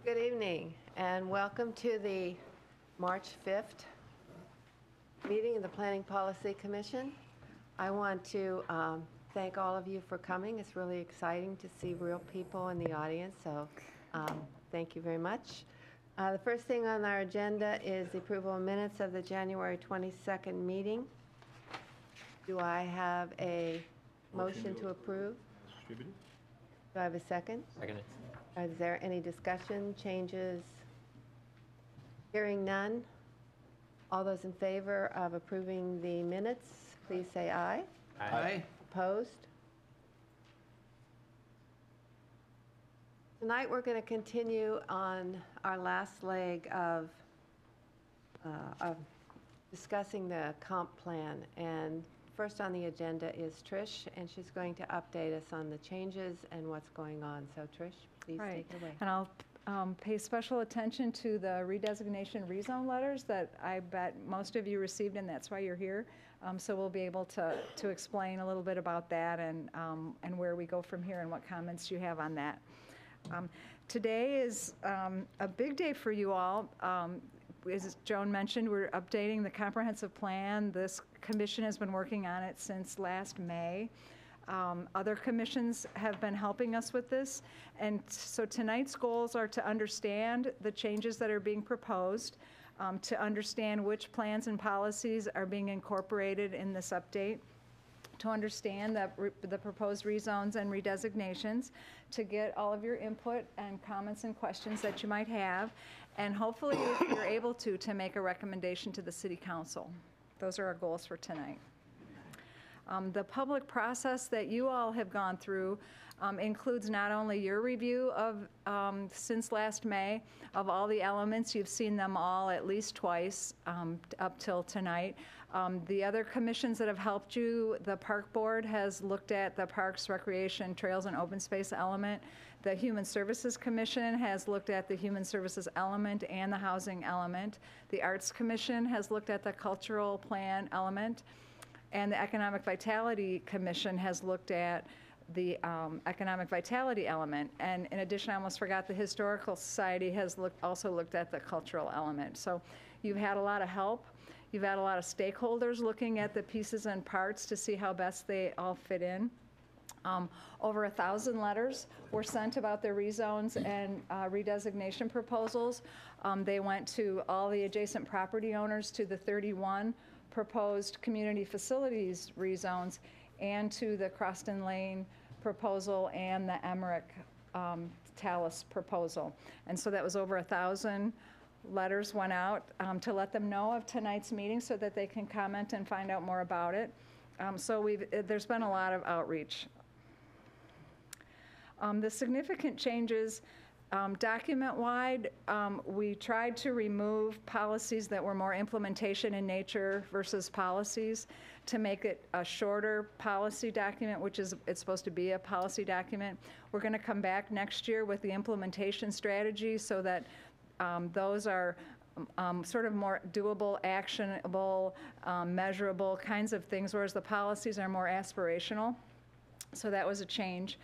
Good evening, and welcome to the March 5th meeting of the Planning Policy Commission. I want to thank all of you for coming. It's really exciting to see real people in the audience, so thank you very much. The first thing on our agenda is the approval of minutes of the January 22nd meeting. Do I have a motion to approve? Distributed. Do I have a second? Second. Is there any discussion, changes? Hearing none. All those in favor of approving the minutes, please say aye. Aye. Opposed? Tonight, we're going to continue on our last leg of discussing the comp plan. And first on the agenda is Trish, and she's going to update us on the changes and what's going on. So Trish, please take it away. And I'll pay special attention to the redesignation rezone letters that I bet most of you received, and that's why you're here. So we'll be able to explain a little bit about that and where we go from here and what comments you have on that. Today is a big day for you all. As Joan mentioned, we're updating the comprehensive plan. This commission has been working on it since last May. Other commissions have been helping us with this. And so tonight's goals are to understand the changes that are being proposed, to understand which plans and policies are being incorporated in this update, to understand the proposed rezones and redesignations, to get all of your input and comments and questions that you might have, and hopefully if you're able to make a recommendation to the City Council. Those are our goals for tonight. The public process that you all have gone through includes not only your review of, since last May, of all the elements. You've seen them all at least twice up till tonight. The other commissions that have helped you, the Park Board has looked at the Parks, Recreation, Trails, and Open Space element. The Human Services Commission has looked at the Human Services element and the Housing element. The Arts Commission has looked at the Cultural Plan element. And the Economic Vitality Commission has looked at the Economic Vitality element. And in addition, I almost forgot, the Historical Society has also looked at the cultural element. So you've had a lot of help. You've had a lot of stakeholders looking at the pieces and parts to see how best they all fit in. Over 1,000 letters were sent about the rezones and redesignation proposals. They went to all the adjacent property owners, to the 31 proposed community facilities rezones, and to the Croston Lane proposal and the Emmerich Talus proposal. And so that was over 1,000 letters went out to let them know of tonight's meeting so that they can comment and find out more about it. So there's been a lot of outreach. The significant changes document-wide, we tried to remove policies that were more implementation in nature versus policies to make it a shorter policy document, which is, it's supposed to be a policy document. We're going to come back next year with the implementation strategy so that those are sort of more doable, actionable, measurable kinds of things, whereas the policies are more aspirational. So that was a change.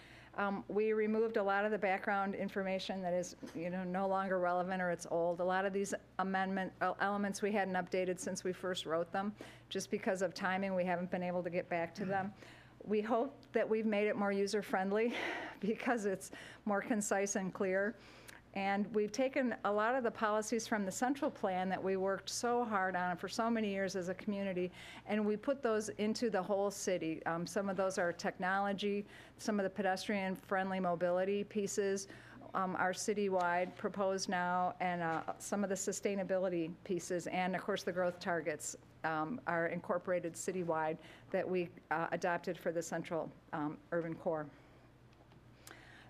We removed a lot of the background information that is, no longer relevant or it's old. A lot of these elements we hadn't updated since we first wrote them. Just because of timing, we haven't been able to get back to them. We hope that we've made it more user-friendly because it's more concise and clear. And we've taken a lot of the policies from the central plan that we worked so hard on for so many years as a community, and we put those into the whole city. Some of those are technology, some of the pedestrian-friendly mobility pieces are citywide proposed now, and some of the sustainability pieces, and of course the growth targets are incorporated citywide that we adopted for the central urban core.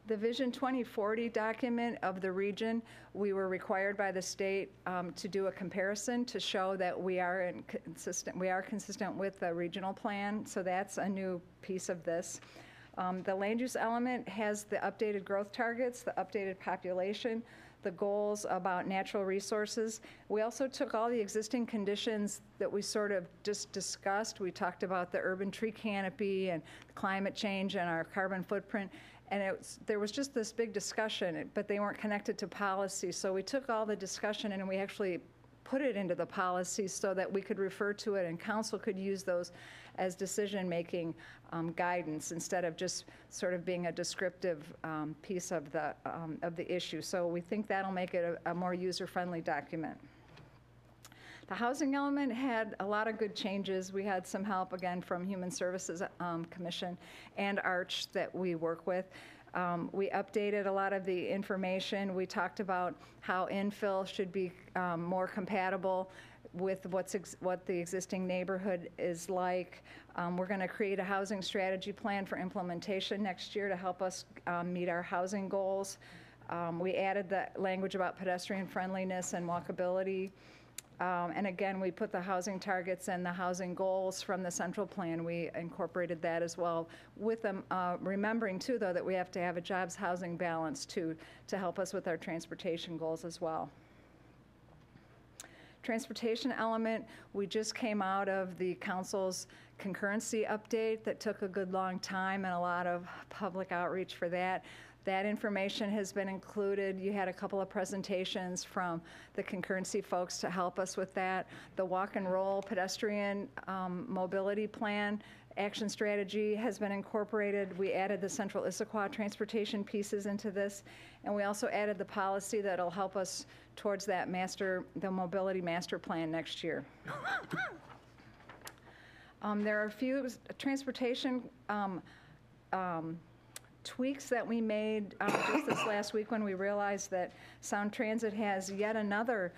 The Vision 2040 document of the region, we were required by the state to do a comparison to show that we are consistent with the regional plan. So that's a new piece of this. The land use element has the updated growth targets, the updated population, the goals about natural resources. We also took all the existing conditions that we sort of just discussed. We talked about the urban tree canopy and climate change and our carbon footprint. And there was just this big discussion, but they weren't connected to policy. So we took all the discussion and we actually put it into the policy so that we could refer to it and council could use those as decision-making guidance instead of just sort of being a descriptive piece of the issue. So we think that'll make it a more user-friendly document. The housing element had a lot of good changes. We had some help, again, from Human Services Commission and ARCH that we work with. We updated a lot of the information. We talked about how infill should be more compatible with what the existing neighborhood is like. We're going to create a housing strategy plan for implementation next year to help us meet our housing goals. We added the language about pedestrian friendliness and walkability. And again, we put the housing targets and the housing goals from the central plan. We incorporated that as well, with them remembering too, though, that we have to have a jobs housing balance too to help us with our transportation goals as well. Transportation element, we just came out of the council's concurrency update that took a good long time and a lot of public outreach for that. That information has been included. You had a couple of presentations from the concurrency folks to help us with that. The walk and roll pedestrian mobility plan action strategy has been incorporated. We added the Central Issaquah transportation pieces into this, and we also added the policy that'll help us towards that the mobility master plan next year. There are a few transportation tweaks that we made just this last week when we realized that Sound Transit has yet another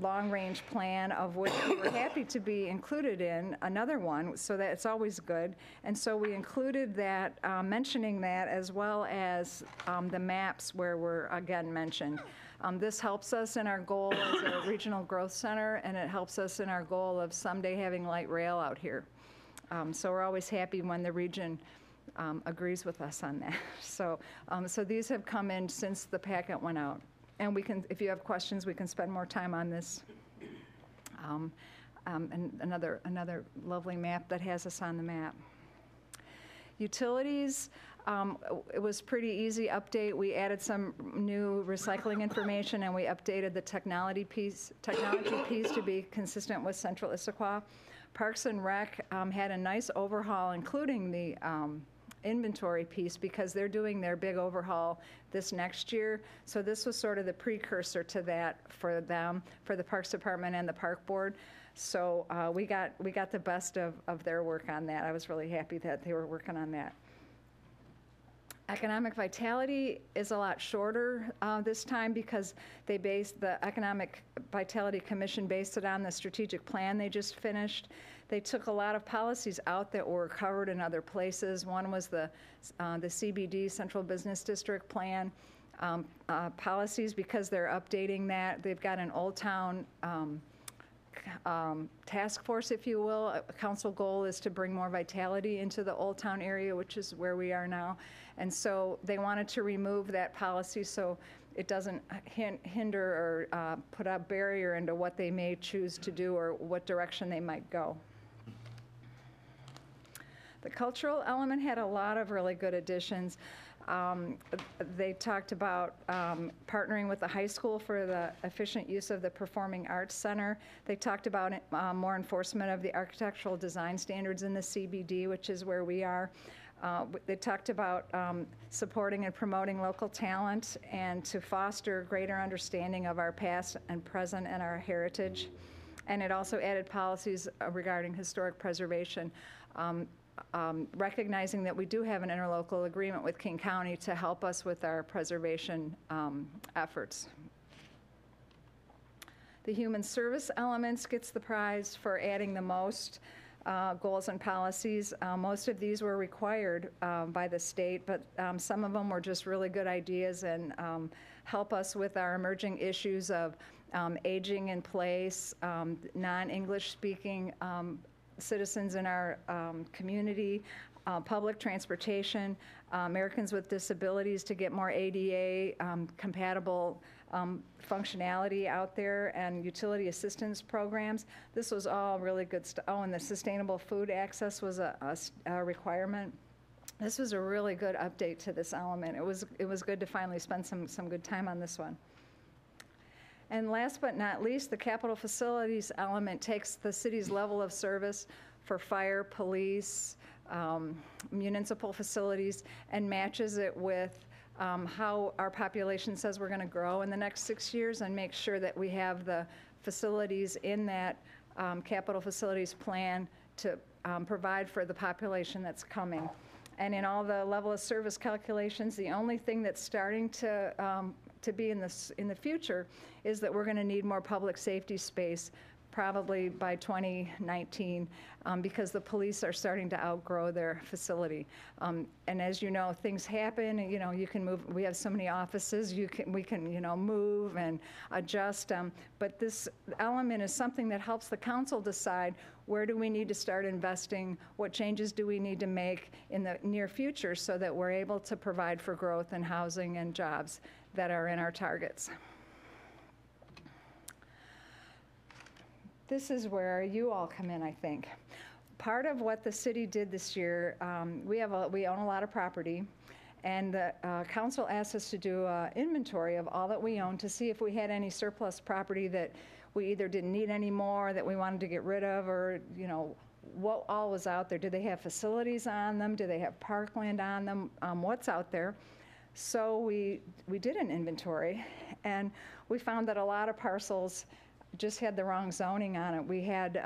long-range plan, of which we were happy to be included in another one, so that it's always good. And so we included that, mentioning that, as well as the maps where we're again mentioned. This helps us in our goal as a regional growth center, and it helps us in our goal of someday having light rail out here. So we're always happy when the region agrees with us on that. So these have come in since the packet went out. And we can, if you have questions, we can spend more time on this. And another lovely map that has us on the map. Utilities, it was pretty easy update. We added some new recycling information and we updated the technology piece to be consistent with Central Issaquah. Parks and Rec had a nice overhaul, including the inventory piece, because they're doing their big overhaul this next year. So this was sort of the precursor to that for them, for the Parks Department and the Park Board. So we got the best of their work on that. I was really happy that they were working on that. Economic vitality is a lot shorter this time because they based the Economic Vitality Commission based it on the strategic plan they just finished. They took a lot of policies out that were covered in other places. One was the CBD, Central Business District Plan policies, because they're updating that. They've got an Old Town task force, if you will. A council goal is to bring more vitality into the Old Town area, which is where we are now. And so they wanted to remove that policy so it doesn't hinder or put a barrier into what they may choose to do or what direction they might go. The cultural element had a lot of really good additions. They talked about partnering with the high school for the efficient use of the Performing Arts Center. They talked about more enforcement of the architectural design standards in the CBD, which is where we are. They talked about supporting and promoting local talent and to foster greater understanding of our past and present and our heritage. And it also added policies regarding historic preservation. Recognizing that we do have an interlocal agreement with King County to help us with our preservation efforts. The human service elements gets the prize for adding the most goals and policies. Most of these were required by the state, but some of them were just really good ideas and help us with our emerging issues of aging in place, non-English speaking citizens in our community, public transportation, Americans with disabilities to get more ADA compatible functionality out there, and utility assistance programs. This was all really good stuff. Oh, and the sustainable food access was a requirement. This was a really good update to this element. It was good to finally spend some good time on this one. And last but not least, the capital facilities element takes the city's level of service for fire, police, municipal facilities, and matches it with how our population says we're going to grow in the next 6 years, and make sure that we have the facilities in that capital facilities plan to provide for the population that's coming. And in all the level of service calculations, the only thing that's starting to be in the future is that we're going to need more public safety space, probably by 2019, because the police are starting to outgrow their facility. And as you know, things happen. You can move. We have so many offices. We can move and adjust. But this element is something that helps the council decide where do we need to start investing, what changes do we need to make in the near future so that we're able to provide for growth and housing and jobs that are in our targets. This is where you all come in, I think. Part of what the city did this year, we own a lot of property, and the council asked us to do an inventory of all that we own to see if we had any surplus property that we either didn't need anymore, that we wanted to get rid of, or what all was out there. Do they have facilities on them? Do they have parkland on them? What's out there? So we did an inventory, and we found that a lot of parcels just had the wrong zoning on it. We had,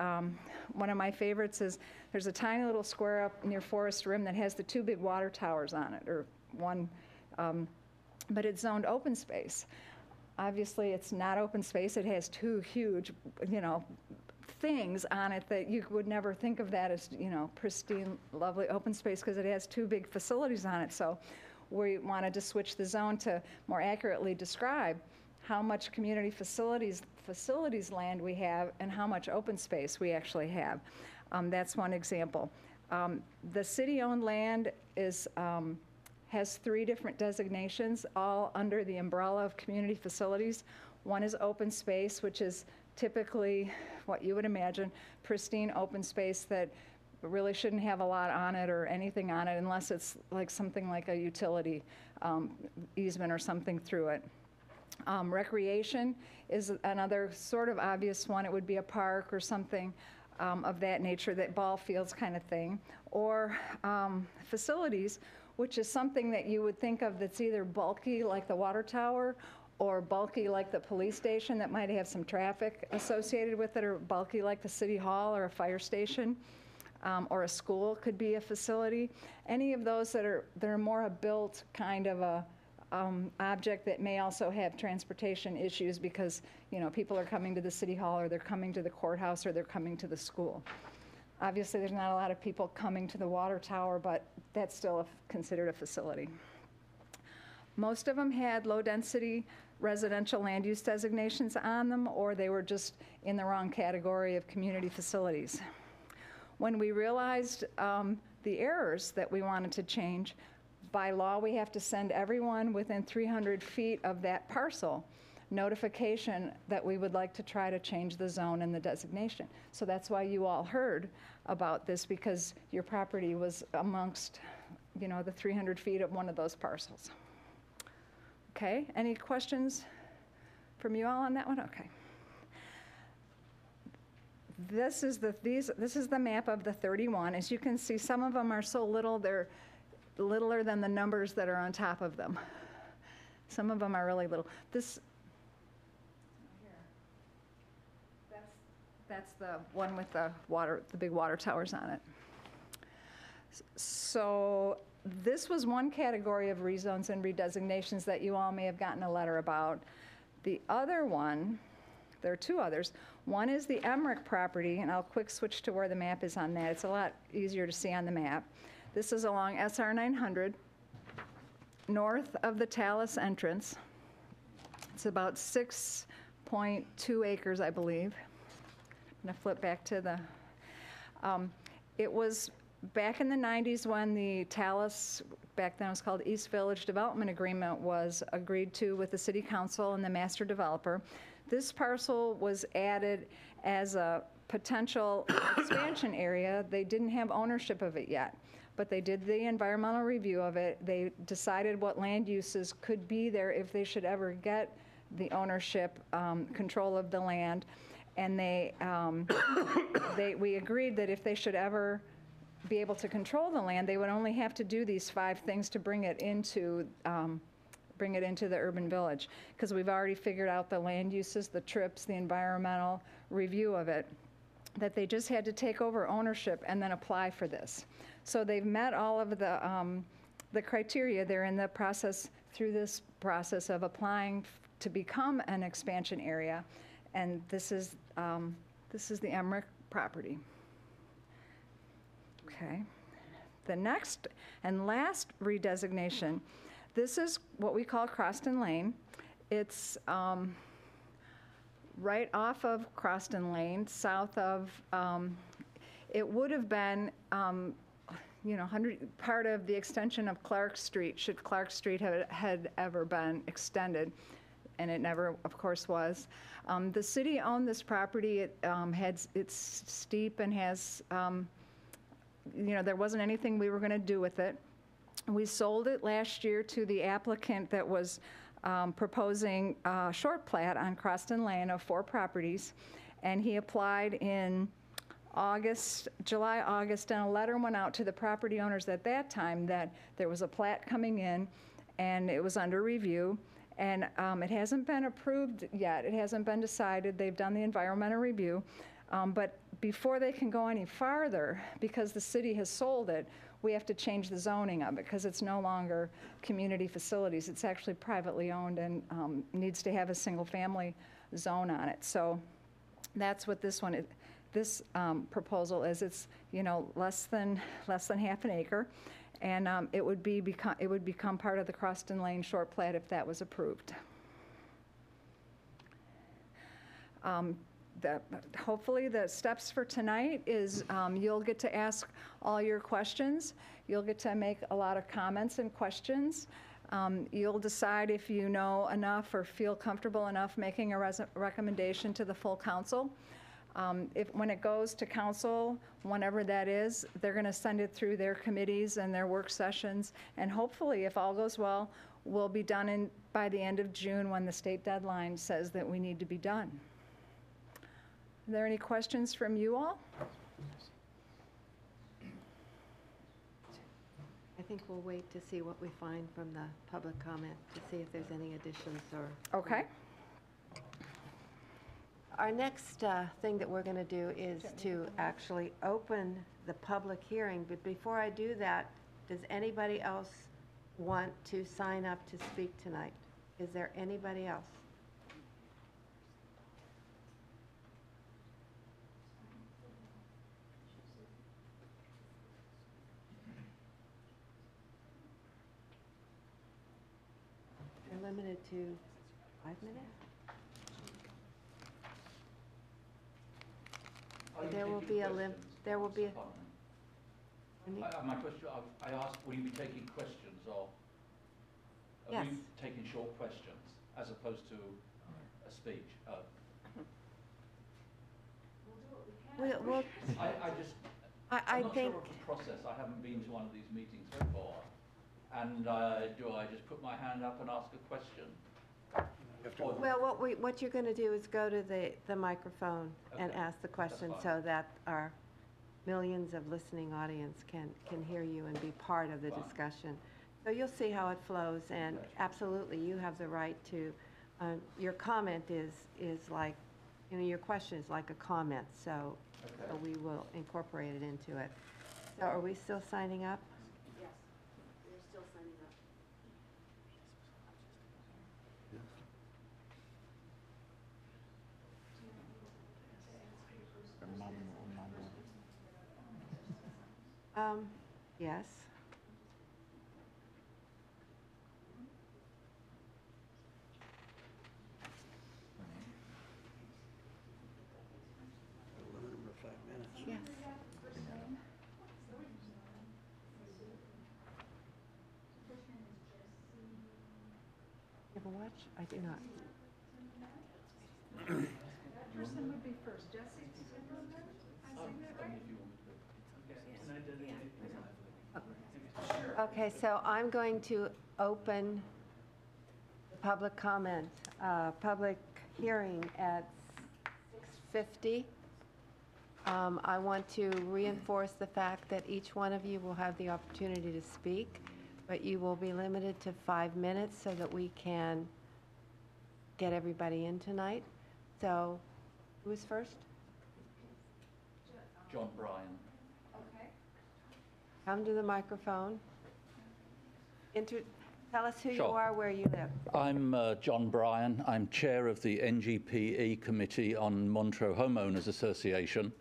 one of my favorites is, there's a tiny little square up near Forest Rim that has the 2 big water towers on it, or one, but it's zoned open space. Obviously, it's not open space. It has 2 huge, things on it that you would never think of that as, pristine, lovely open space, because it has 2 big facilities on it. So we wanted to switch the zone to more accurately describe how much community facilities land we have and how much open space we actually have. That's one example. The city-owned land has 3 different designations, all under the umbrella of community facilities. One is open space, which is typically what you would imagine, pristine open space that really shouldn't have a lot on it or anything on it unless it's like something like a utility easement or something through it. Recreation is another sort of obvious one. It would be a park or something of that nature, that ball fields kind of thing. Or facilities, which is something that you would think of that's either bulky like the water tower, or bulky like the police station that might have some traffic associated with it, or bulky like the city hall or a fire station, or a school could be a facility. Any of those that are more a built kind of a object that may also have transportation issues because people are coming to the city hall, or they're coming to the courthouse, or they're coming to the school. Obviously, there's not a lot of people coming to the water tower, but that's still considered a facility. Most of them had low-density residential land use designations on them, or they were just in the wrong category of community facilities. When we realized the errors that we wanted to change, by law, we have to send everyone within 300 feet of that parcel notification that we would like to try to change the zone and the designation. So that's why you all heard about this, because your property was amongst, the 300 feet of one of those parcels. Okay, any questions from you all on that one? Okay. This is the map of the 31. As you can see, some of them are so little, they're littler than the numbers that are on top of them. Some of them are really little. This, that's the one with the big water towers on it. So this was one category of rezones and redesignations that you all may have gotten a letter about. The other one, there are 2 others. One is the Emmerich property, and I'll quick switch to where the map is on that. It's a lot easier to see on the map. This is along SR 900, north of the Talus entrance. It's about 6.2 acres, I believe. I'm going to flip back to the, it was back in the 90s when the Talus, back then it was called East Village Development Agreement, was agreed to with the city council and the master developer. This parcel was added as a potential expansion area. They didn't have ownership of it yet, but they did the environmental review of it. They decided what land uses could be there if they should ever get the ownership, control of the land. And we agreed that if they should ever be able to control the land, they would only have to do these 5 things to bring it into the urban village, because we've already figured out the land uses, the trips, the environmental review of it, that they just had to take over ownership and then apply for this. So they've met all of the criteria. They're in the process, through this process of applying to become an expansion area, and this is the Emmerich property. Okay. The next and last redesignation, this is what we call Croston Lane. It's right off of Croston Lane, south of, it would have been, part of the extension of Clark Street, should Clark Street had ever been extended, and it never, of course, was. The city owned this property. It's steep and has, there wasn't anything we were going to do with it. We sold it last year to the applicant that was proposing a short plat on Croston Lane of 4 properties, and he applied in July, August, and a letter went out to the property owners at that time that there was a plat coming in and it was under review, and it hasn't been approved yet. It hasn't been decided. They've done the environmental review, but before they can go any farther, because the city has sold it, we have to change the zoning of it, because it's no longer community facilities. It's actually privately owned and needs to have a single-family zone on it. So that's what this one is. This proposal is. It's less than half an acre, and it would become part of the Croston Lane short plat if that was approved. Hopefully the steps for tonight is you'll get to ask all your questions. You'll get to make a lot of comments and questions. You'll decide if you know enough or feel comfortable enough making a recommendation to the full council. When it goes to council, whenever that is, they're going to send it through their committees and their work sessions, and hopefully, if all goes well, we'll be done by the end of June, when the state deadline says that we need to be done. Are there any questions from you all? I think we'll wait to see what we find from the public comment, to see if there's any additions or... Okay. Our next thing that we're going to do is to actually open the public hearing. But before I do that, does anybody else want to sign up to speak tonight? Is there anybody else? They're limited to 5 minutes? There will be a My question, I asked, will you be taking questions, or Yes. will you be taking short questions as opposed to a speech? We'll, I'm not think, sure of the process. I haven't been to one of these meetings before. And do I just put my hand up and ask a question? well, what you're going to do is go to the microphone and Okay, ask the question fine. so that our millions of listening audience can hear you and be part of the Fine. discussion. So you'll see how it flows, and Gotcha. absolutely, you have the right to, your comment is like, your question is like a comment, so we will incorporate it into it. So are we still signing up? Yes, we're still signing up. Yes. Yes. You ever watch? I do not. Person would be first. Jesse? Okay, so I'm going to open the public comment, public hearing at 6:50. I want to reinforce the fact that each one of you will have the opportunity to speak, but you will be limited to 5 minutes so that we can get everybody in tonight. So, who is first? John Bryan. Come to the microphone. Tell us who you Sure. are, where you live. I'm John Bryan. I'm chair of the NGPE Committee on Montreux Homeowners Association,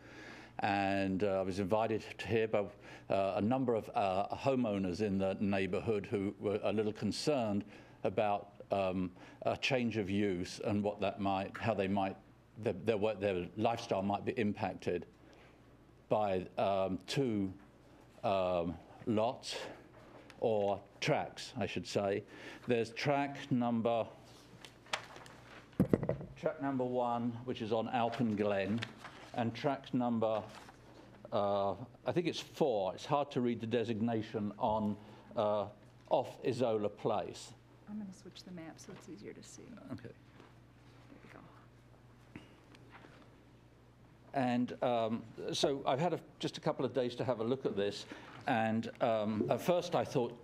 and I was invited here by a number of homeowners in the neighbourhood who were a little concerned about a change of use and what that might, how they might, their lifestyle might be impacted by two lots, or tracks, I should say. There's track number 1, which is on Alpen Glen, and track number, I think it's 4. It's hard to read the designation on off Issaquah Place. I'm going to switch the map so it's easier to see. Okay. There we go. And so I've had just a couple of days to have a look at this, and at first I thought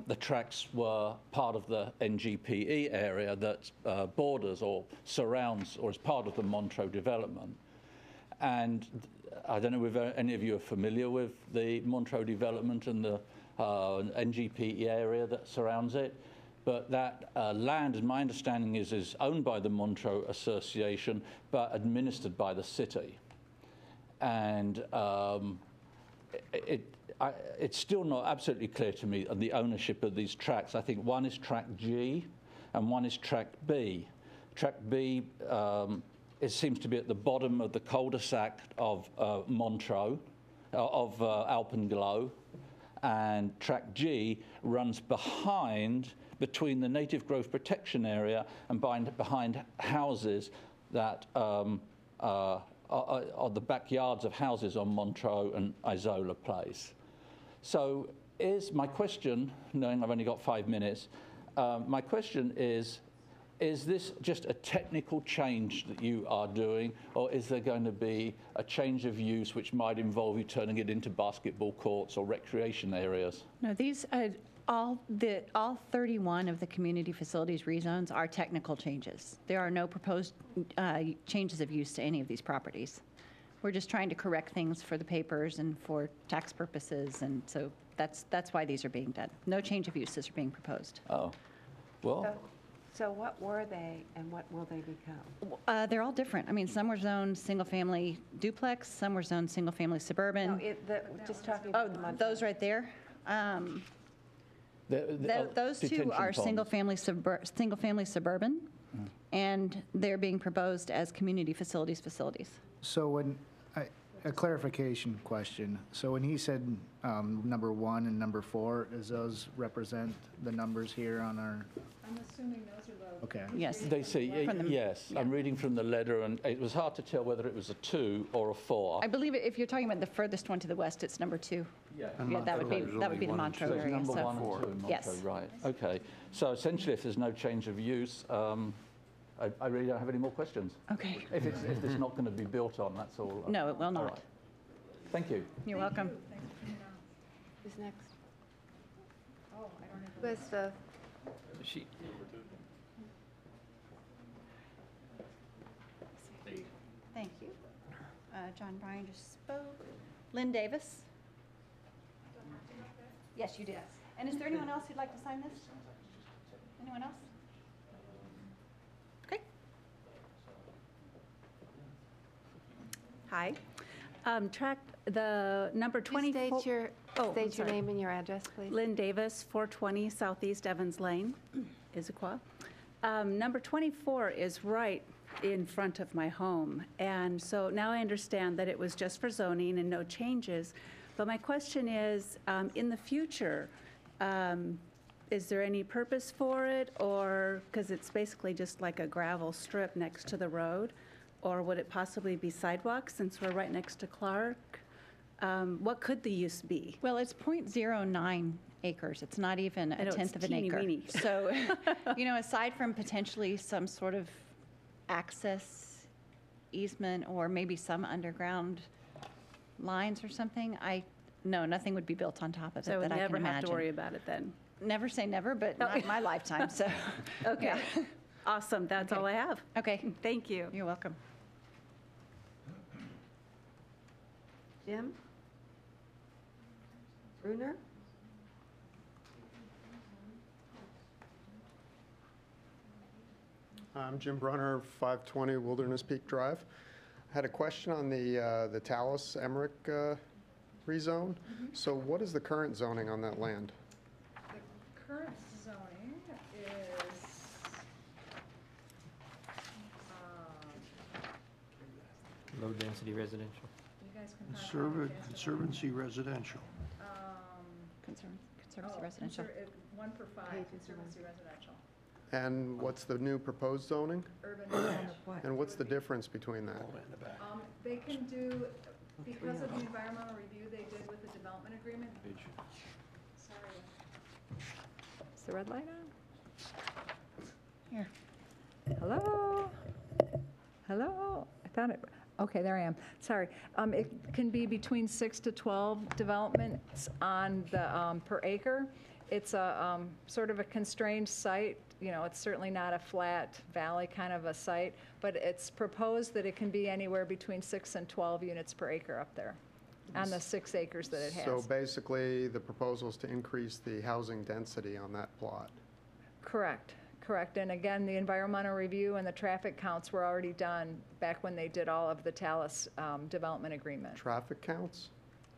the tracks were part of the NGPE area that borders or surrounds or is part of the Montreux development. And I don't know if any of you are familiar with the Montreux development and the NGPE area that surrounds it. But that land, my understanding is owned by the Montreux Association, but administered by the city. And it's still not absolutely clear to me the ownership of these tracks. I think one is track G and one is track B. Track B, it seems to be at the bottom of the cul-de-sac of Montreux, of Alpenglow, and track G runs between the native growth protection area and behind houses that are the backyards of houses on Montreux and Issaquah Place. So my question, knowing I've only got 5 minutes, my question is this just a technical change that you are doing, or is there going to be a change of use which might involve you turning it into basketball courts or recreation areas? No, these, all 31 of the community facilities rezones are technical changes. There are no proposed changes of use to any of these properties. We're just trying to correct things for the papers and for tax purposes, and so that's why these are being done. No change of uses are being proposed. Oh, well, So what were they and what will they become? They're all different. I mean, some were zoned single-family duplex, some were zoned single-family suburban. No, just talking Oh, about the Montreux. those right there? Those two detention are ponds. single-family suburban, and they're being proposed as community facilities. So when, a clarification question. So when he said number 1 and number 4, does those represent the numbers here on our, I'm assuming those are the... okay. Yes. they say, From the- yes. yeah. I'm reading from the letter, and it was hard to tell whether it was a 2 or a 4. I believe if you're talking about the furthest one to the west, it's number 2. Yeah. Yeah, that would be the Montreux So it's area. number so- 1 and 2 in Montreux, Yes. right. Okay. So essentially, if there's no change of use, I really don't have any more questions. Okay. If it's not going to be built on, that's all. No, it will All not. right. Thank you. You're welcome. Who's next? Oh, I don't Who has the, Thank you. John Bryan just spoke. Lynn Davis? Yes, you did. And is there anyone else who'd like to sign this? Anyone else? Okay. Hi. The number please 24. state your, Oh, I'm state your sorry. name and your address, please. Lynn Davis, 420 Southeast Evans Lane, Issaquah. Number 24 is right in front of my home. And so now I understand that it was just for zoning and no changes. But my question is, in the future, is there any purpose for it? Or, because it's basically just like a gravel strip next to the road, or would it possibly be sidewalks since we're right next to Clark? What could the use be? Well, it's .09 acres. It's not even I a know, it's tenth of an teeny acre. weeny. So, aside from potentially some sort of access easement or maybe some underground lines or something, no, nothing would be built on top of it So I would that I can never imagine. have to worry about it then. Never say never, but not in my lifetime, so. Okay, yeah. awesome, that's all I have. Okay, Thank you. you're welcome. Jim? Bruner? I'm Jim Brunner, 520 Wilderness Peak Drive. I had a question on the Talus Emmerich rezone. So what is the current zoning on that land? The current zoning is, Low-density residential. you guys can probably. Conservancy residential. Conservancy residential. 1 per 5, conservancy residential. And what's the new proposed zoning? Urban residential. And what's the difference between that? They can do, because of the environmental review they did with the development agreement. Sorry. Is the red light on? Here. Hello? Hello? I thought it, okay, there I am. Sorry. It can be between 6 to 12 developments on the, per acre. It's a sort of a constrained site. It's certainly not a flat valley kind of a site, but it's proposed that it can be anywhere between 6 and 12 units per acre up there on the 6 acres that it has. So basically, the proposal is to increase the housing density on that plot. Correct. And again, the environmental review and the traffic counts were already done back when they did all of the Talus development agreement. Traffic counts?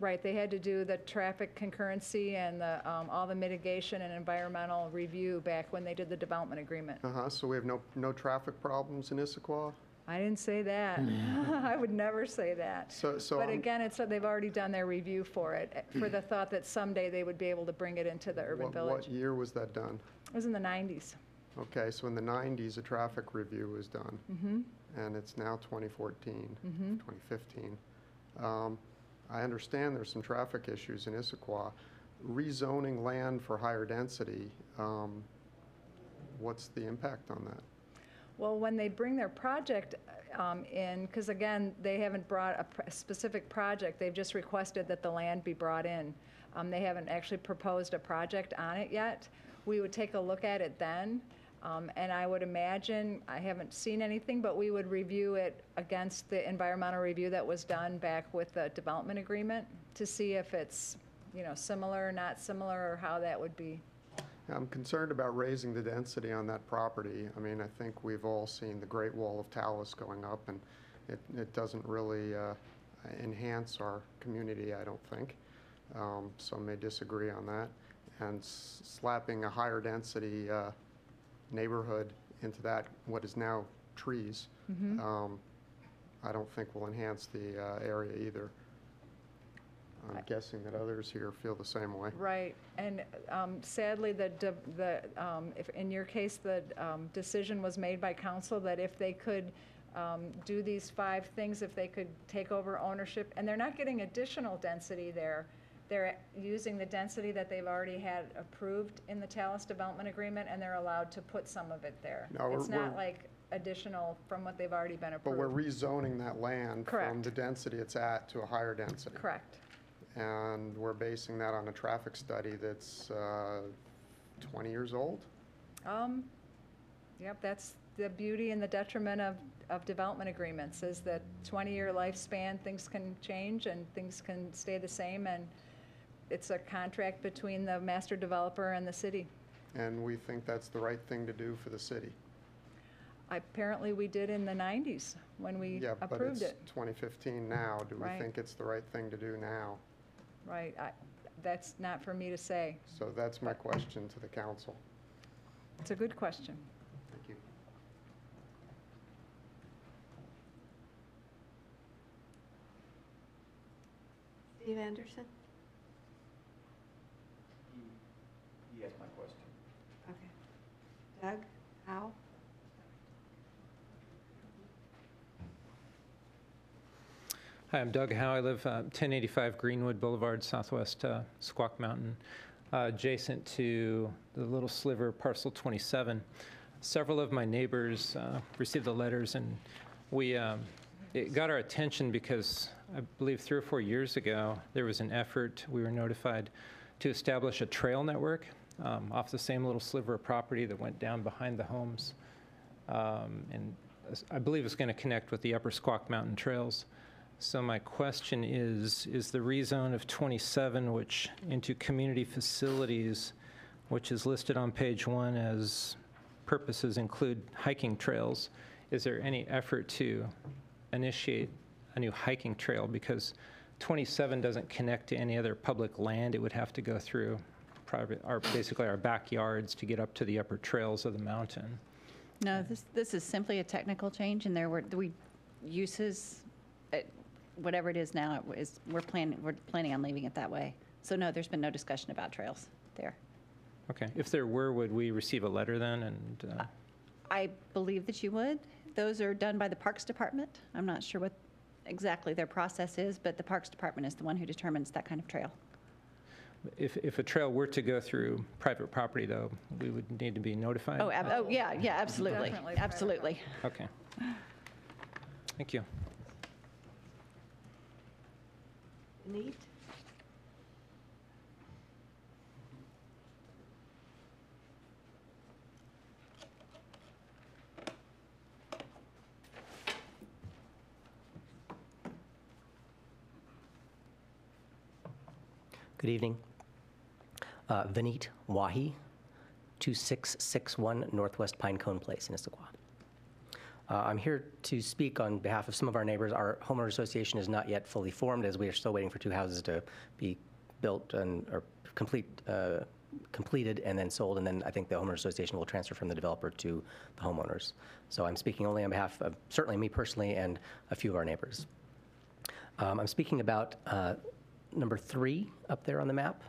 Right, they had to do the traffic concurrency and all the mitigation and environmental review back when they did the development agreement. So we have no traffic problems in Issaquah? I didn't say that. I would never say that. So But again, they've already done their review for it, for the thought that someday they would be able to bring it into the urban village. What year was that done? It was in the 90s. Okay, so in the 90s, a traffic review was done. And it's now 2014, 2015. I understand there's some traffic issues in Issaquah. Rezoning land for higher density, what's the impact on that? Well, when they bring their project in, because again, they haven't brought a specific project, they've just requested that the land be brought in. They haven't actually proposed a project on it yet. We would take a look at it then, and I would imagine, I haven't seen anything, but we would review it against the environmental review that was done back with the development agreement to see if it's, similar or not similar, or how that would be. I'm concerned about raising the density on that property. I mean, I think we've all seen the Great Wall of Talus going up, and it doesn't really enhance our community, I don't think. Some may disagree on that. And slapping a higher density neighborhood into that, what is now trees, I don't think will enhance the area either. I'm guessing that others here feel the same way. Right, and sadly, if in your case, the decision was made by council that if they could do these 5 things, if they could take over ownership, and they're not getting additional density there, they're using the density that they've already had approved in the Talus Development Agreement, and they're allowed to put some of it there. No, It's not like additional from what they've already been But approved. we're rezoning that land from Correct. the density it's at to a higher density. Correct. And we're basing that on a traffic study that's 20 years old. Yep, that's the beauty and the detriment of development agreements, is that 20-year lifespan, things can change and things can stay the same, and it's a contract between the master developer and the city. And we think that's the right thing to do for the city. Apparently, we did in the 90s when we Yeah, but approved it's it. 2015 now. Do we Right. think it's the right thing to do now? Right, that's not for me to say. So that's my question to the council. It's a good question. Thank you. Steve Anderson? He asked my question. Okay. Doug? Howe? Hi, I'm Doug Howe. I live 1085 Greenwood Boulevard, southwest Squawk Mountain, adjacent to the little sliver parcel 27. Several of my neighbors received the letters, and it got our attention because I believe 3 or 4 years ago, there was an effort, we were notified, to establish a trail network off the same little sliver of property that went down behind the homes. And I believe it's going to connect with the upper Squawk Mountain trails. So my question is the rezone of 27, which into community facilities, which is listed on page 1 as purposes include hiking trails, is there any effort to initiate a new hiking trail? Because 27 doesn't connect to any other public land. It would have to go through basically our backyards to get up to the upper trails of the mountain. No, this is simply a technical change, and there were uses, whatever it is now, we're planning on leaving it that way. So no, there's been no discussion about trails there. Okay. If there were, would we receive a letter then? And I believe that you would. Those are done by the Parks Department. I'm not sure what exactly their process is, but the Parks Department is the one who determines that kind of trail. If a trail were to go through private property, though, we would need to be notified? Yeah, absolutely. Definitely. Absolutely. Okay. Thank you. Neat. Good evening. Vineet Wahi, 2661 Northwest Pinecone Place in Issaquah. I'm here to speak on behalf of some of our neighbors. Our homeowner association is not yet fully formed, as we are still waiting for 2 houses to be built or completed and then sold, and then I think the homeowner association will transfer from the developer to the homeowners. So I'm speaking only on behalf of certainly me personally and a few of our neighbors. I'm speaking about number 3 up there on the map.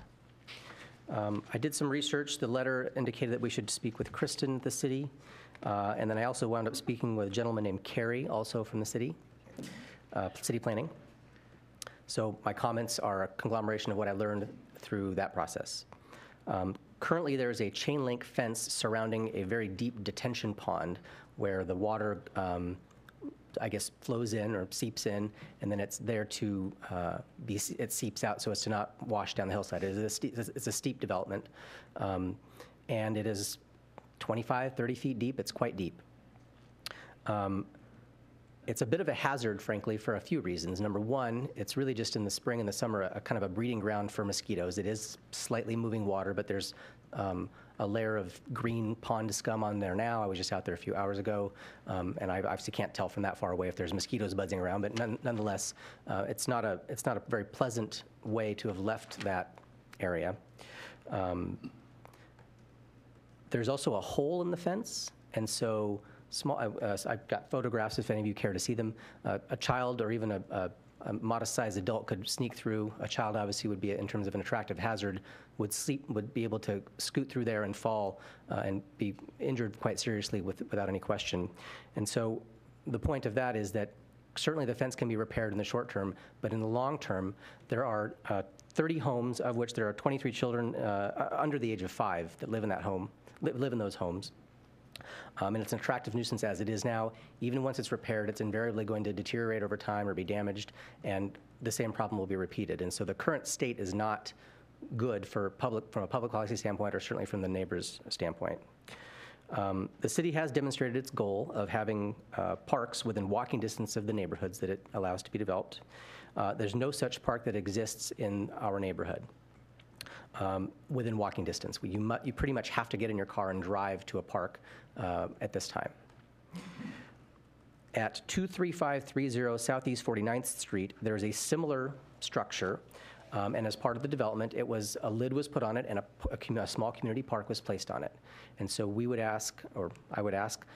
I did some research. The letter indicated that we should speak with Kristen, the city, and then I also wound up speaking with a gentleman named Kerry, also from the city planning. So my comments are a conglomeration of what I learned through that process. Currently, there is a chain link fence surrounding a very deep detention pond where the water I guess, flows in or seeps in, and then it's there to it seeps out so as to not wash down the hillside. It's a steep development, and it is 25, 30 feet deep. It's quite deep. It's a bit of a hazard, frankly, for a few reasons. Number one, it's really just in the spring and the summer a kind of a breeding ground for mosquitoes. It is slightly moving water, but there's a layer of green pond scum on there now. I was just out there a few hours ago, and I obviously can't tell from that far away if there's mosquitoes buzzing around, but nonetheless, it's not a very pleasant way to have left that area. There's also a hole in the fence, and so I've got photographs if any of you care to see them. A child or even a modest-sized adult could sneak through. A child obviously would be, in terms of an attractive hazard, would be able to scoot through there and fall and be injured quite seriously without any question. And so the point of that is that certainly the fence can be repaired in the short term, but in the long term, there are 30 homes, of which there are 23 children under the age of 5 that live in that home, live in those homes. And it's an attractive nuisance as it is now. Even once it's repaired, it's invariably going to deteriorate over time or be damaged, and the same problem will be repeated. And so the current state is not good from a public policy standpoint, or certainly from the neighbors' standpoint. The city has demonstrated its goal of having parks within walking distance of the neighborhoods that it allows to be developed. There's no such park that exists in our neighborhood. Within walking distance. You pretty much have to get in your car and drive to a park at this time. At 23530 Southeast 49th Street, there's a similar structure, and as part of the development, a lid was put on it and a small community park was placed on it. And so we would ask, or I would ask,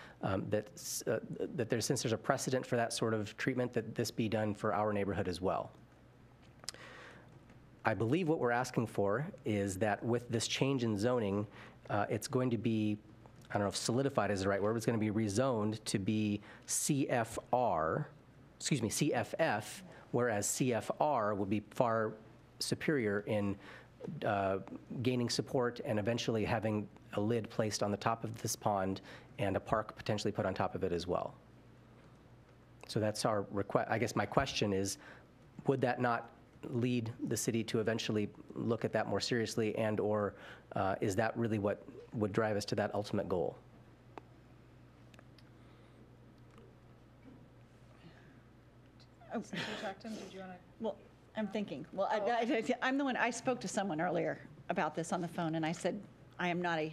since there's a precedent for that sort of treatment, that this be done for our neighborhood as well. I believe what we're asking for is that with this change in zoning, it's going to be, I don't know if solidified is the right word, but it's going to be rezoned to be CFF, whereas CFR would be far superior in gaining support and eventually having a lid placed on the top of this pond and a park potentially put on top of it as well. So that's our request. I guess my question is, would that not lead the city to eventually look at that more seriously, and or is that really what would drive us to that ultimate goal? Since you talked to him, did you want to? Well, I'm thinking. Well, I'm the one, I spoke to someone earlier about this on the phone, and I said, I am not a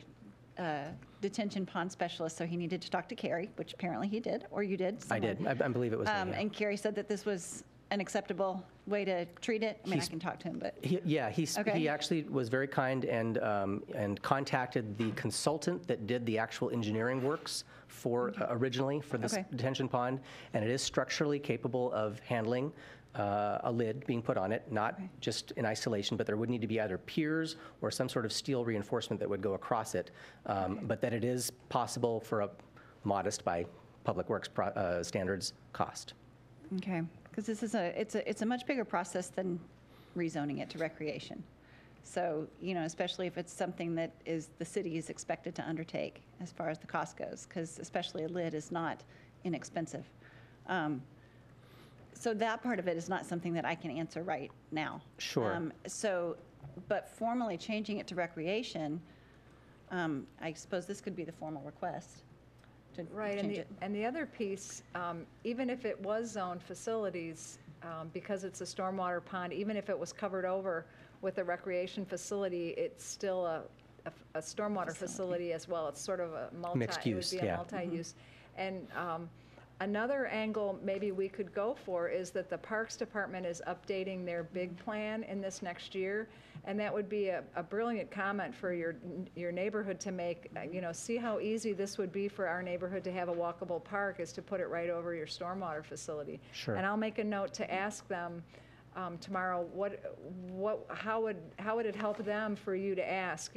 detention pond specialist, so he needed to talk to Carrie, which apparently he did, or you did. I did. I believe it was me, yeah. And Carrie said that this was an acceptable way to treat it. I mean, I can talk to him, but. He actually was very kind and contacted the consultant that did the actual engineering works for originally for this detention pond, and it is structurally capable of handling a lid being put on it, not just in isolation, but there would need to be either piers or some sort of steel reinforcement that would go across it, but that it is possible for a modest, by Public Works standards, cost. Okay, because this is it's a much bigger process than rezoning it to recreation. So, especially if it's something that the city is expected to undertake as far as the cost goes, because especially a lid is not inexpensive. So that part of it is not something that I can answer right now. Sure. But formally changing it to recreation, I suppose this could be the formal request. Right, and the other piece, even if it was zoned facilities, because it's a stormwater pond, even if it was covered over with a recreation facility, it's still a stormwater facility as well. It's sort of a mixed use, it would be a multi-use. And another angle maybe we could go for is that the Parks Department is updating their big plan in this next year, and that would be a brilliant comment for your neighborhood to make. See how easy this would be for our neighborhood to have a walkable park is to put it right over your stormwater facility. Sure. And I'll make a note to ask them tomorrow, how would it help them for you to ask?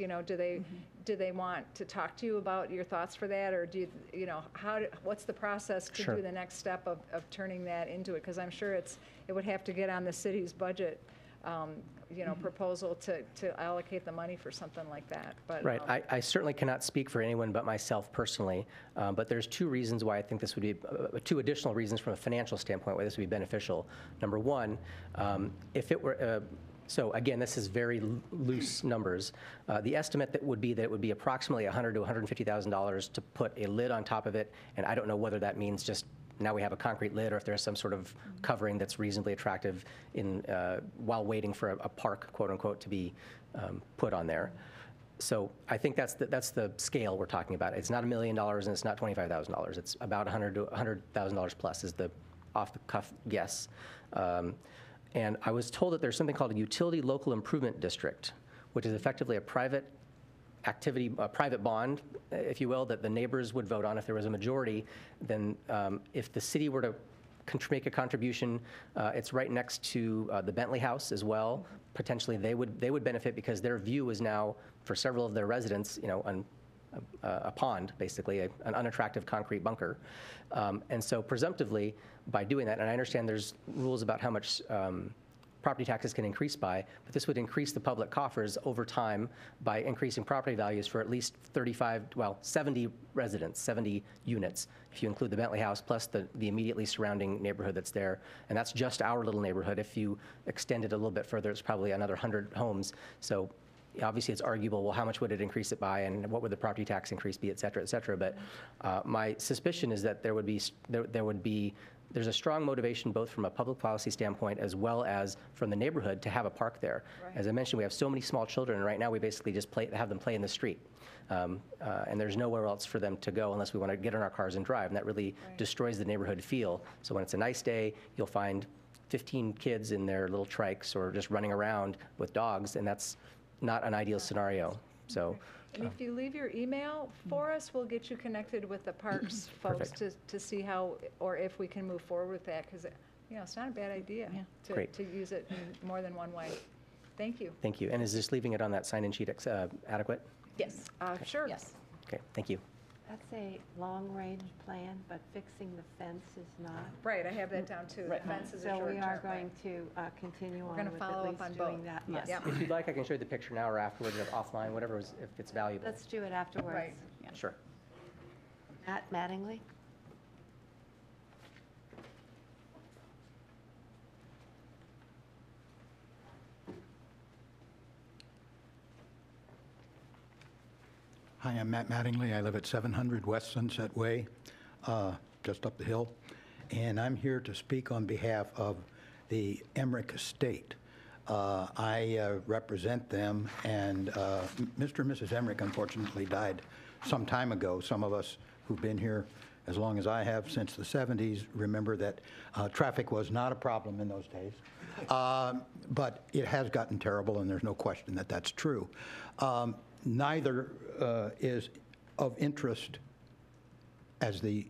Do they want to talk to you about your thoughts for that, or what's the process to Sure. do the next step of turning that into it? Because I'm sure it would have to get on the city's budget, proposal to allocate the money for something like that. But Right. I certainly cannot speak for anyone but myself personally, but there's two reasons why I think this would be, two additional reasons from a financial standpoint why this would be beneficial. Number one, if it were, so again, this is very loose numbers. The estimate that would be that it would be approximately $100,000 to $150,000 to put a lid on top of it, and I don't know whether that means just now we have a concrete lid or if there's some sort of covering that's reasonably attractive while waiting for a park, quote unquote, to be put on there. So I think that's the scale we're talking about. It's not $1 million and it's not $25,000. It's about $100,000 to $100,000 plus is the off-the-cuff guess. And I was told that there's something called a utility local improvement district, which is effectively a private activity, a private bond, if you will, that the neighbors would vote on. If there was a majority, then if the city were to make a contribution, it's right next to the Bentley House as well. Potentially, they would benefit because their view is now, for several of their residents, a pond, basically, an unattractive concrete bunker. And so presumptively, by doing that, and I understand there's rules about how much property taxes can increase by, but this would increase the public coffers over time by increasing property values for at least 70 residents, 70 units, if you include the Bentley House plus the immediately surrounding neighborhood that's there. And that's just our little neighborhood. If you extend it a little bit further, it's probably another 100 homes. So obviously, it's arguable, well, how much would it increase it by, and what would the property tax increase be, et cetera, et cetera. But my suspicion is that there's a strong motivation both from a public policy standpoint as well as from the neighborhood to have a park there. Right. As I mentioned, we have so many small children, and right now we basically just have them play in the street. And there's nowhere else for them to go unless we want to get in our cars and drive, and that really destroys the neighborhood feel. So when it's a nice day, you'll find 15 kids in their little trikes or just running around with dogs, and that's not an ideal scenario. So, and if you leave your email for us, we'll get you connected with the parks folks to see how or if we can move forward with that, because it's not a bad idea to use it in more than one way. Thank you. Thank you. And is just leaving it on that sign-in sheet adequate? Yes. Sure. Yes. Okay. Thank you. That's a long-range plan, but fixing the fence is not. Right, I have that down too. The fence is a So short-term we are plan. going to continue We're on gonna with follow at up on least both. doing that much. Yep. If you'd like, I can show you the picture now or afterwards, or offline, whatever is, if it's valuable. Let's do it afterwards. Right. Sure. Matt Mattingly? Hi, I'm Matt Mattingly. I live at 700 West Sunset Way, just up the hill. And I'm here to speak on behalf of the Emmerich Estate. I represent them, and Mr. and Mrs. Emmerich unfortunately died some time ago. Some of us who've been here as long as I have, since the 70s, remember that traffic was not a problem in those days. But it has gotten terrible, and there's no question that that's true. Neither is of interest as the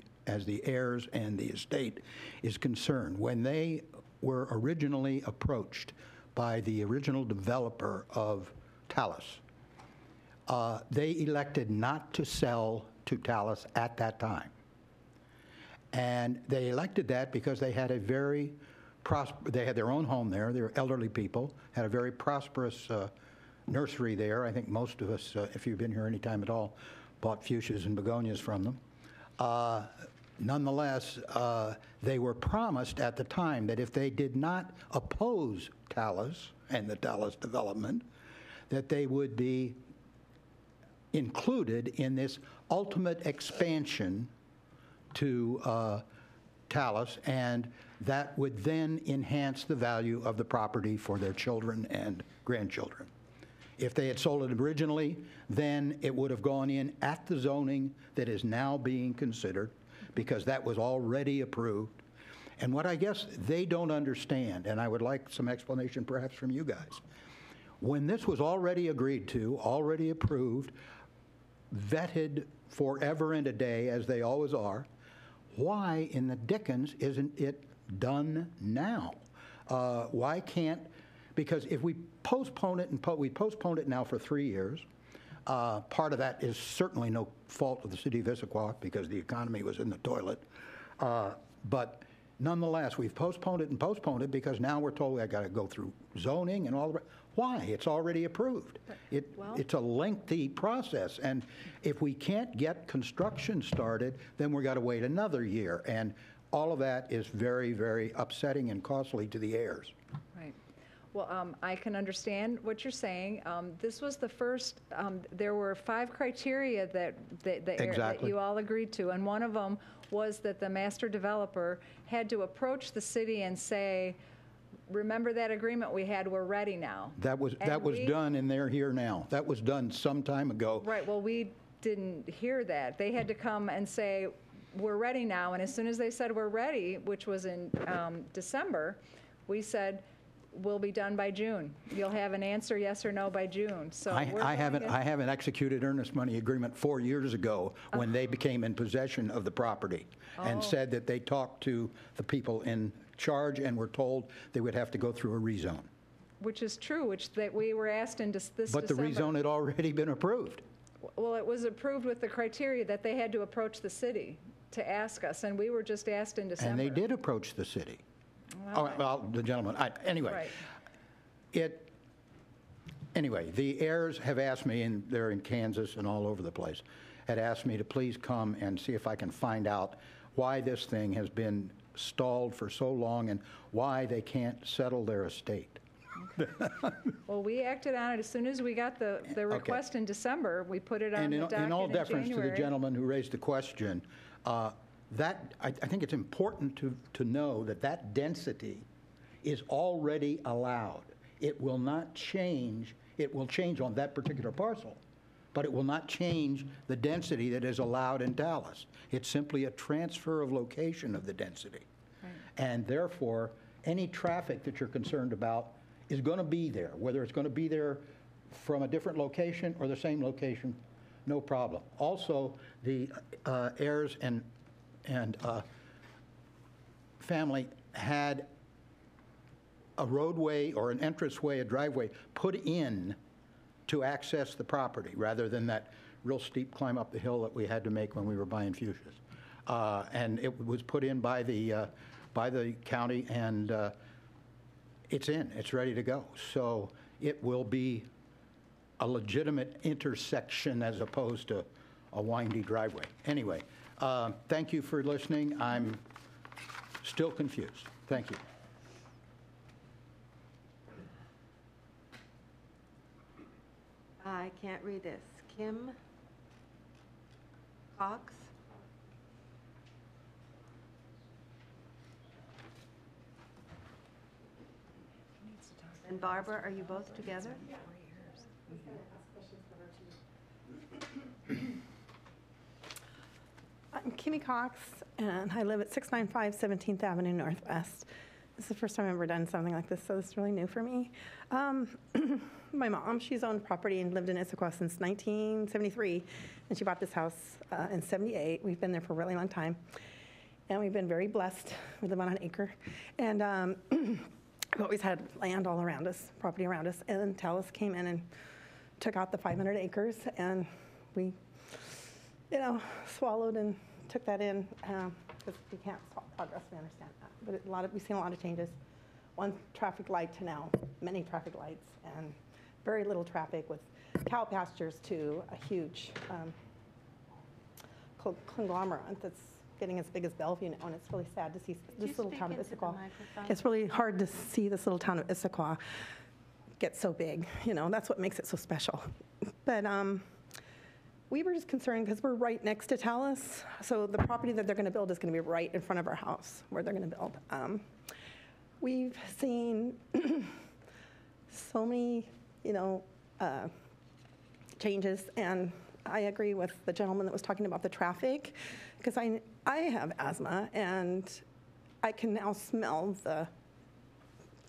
heirs and the estate is concerned. When they were originally approached by the original developer of Talus, they elected not to sell to Talus at that time. And they elected that because they had a very they had their own home there. They were elderly people, had a very prosperous nursery there. I think most of us, if you've been here any time at all, bought fuchsias and begonias from them. Nonetheless, they were promised at the time that if they did not oppose Talus and the Talus development, that they would be included in this ultimate expansion to Talus, and that would then enhance the value of the property for their children and grandchildren. If they had sold it originally, then it would have gone in at the zoning that is now being considered, because that was already approved. And what I guess they don't understand, and I would like some explanation perhaps from you guys, when this was already agreed to, already approved, vetted forever and a day, as they always are, why in the dickens isn't it done now? Why can't, because if we postpone it, and we postponed it now for 3 years, part of that is certainly no fault of the city of Issaquah, because the economy was in the toilet. But nonetheless, we've postponed it because now we're told I got to go through zoning and all the rest. Why? It's already approved. It's a lengthy process, and if we can't get construction started, then we've got to wait another year, and all of that is very, very upsetting and costly to the heirs. Right. Well, I can understand what you're saying. This was the first, there were 5 criteria that Exactly. you all agreed to, and one of them was that the master developer had to approach the city and say, remember that agreement we had, we're ready now. That was done, and they're here now. That was done some time ago. Right, well, we didn't hear that. They had to come and say, we're ready now, and as soon as they said we're ready, which was in December, we said, we'll be done by June. You'll have an answer, yes or no, by June. So I have an executed earnest money agreement 4 years ago when they became in possession of the property and said that they talked to the people in charge and were told they would have to go through a rezone. Which is true, that we were asked in this But the December. rezone had already been approved. Well, it was approved with the criteria that they had to approach the city to ask us, and we were just asked in December. And they did approach the city. Well, the gentleman, anyway. Right. Anyway, the heirs have asked me, and they're in Kansas and all over the place, had asked me to please come and see if I can find out why this thing has been stalled for so long and why they can't settle their estate. Well, we acted on it as soon as we got the request in December. We put it on the docket in January. In all deference to the gentleman who raised the question, I think it's important to know that density is already allowed. It will not change. It will change on that particular parcel, but it will not change the density that is allowed in Dallas. It's simply a transfer of location of the density. Right. And therefore, any traffic that you're concerned about is going to be there, whether it's going to be there from a different location or the same location, no problem. Also, the heirs and family had a roadway or an entranceway, a driveway, put in to access the property rather than that real steep climb up the hill that we had to make when we were buying fuchsias. And it was put in by the county, and it's in, it's ready to go. So it will be a legitimate intersection as opposed to a windy driveway. Anyway, thank you for listening. I'm still confused. Thank you. I can't read this. Kim Cox? And Barbara, are you both together? I'm Kimmy Cox, and I live at 695 17th Avenue Northwest. This is the first time I've ever done something like this, so it's really new for me. My mom, she's owned property and lived in Issaquah since 1973, and she bought this house in 78. We've been there for a really long time, and we've been very blessed. We live on an acre, and we've always had land all around us, property around us, and Talis came in and took out the 500 acres, and we, swallowed and took that in, because we can't stop progress, we understand that. But we've seen a lot of changes. One traffic light to now many traffic lights, and very little traffic, with cow pastures to a huge conglomerate that's getting as big as Bellevue now, and it's really sad to see this little town of Issaquah. It's really hard to see this little town of Issaquah get so big. That's what makes it so special. But we were just concerned because we're right next to Talis, so the property that they're going to build is going to be right in front of our house where they're going to build. We've seen so many, changes, and I agree with the gentleman that was talking about the traffic, because I have asthma, and I can now smell the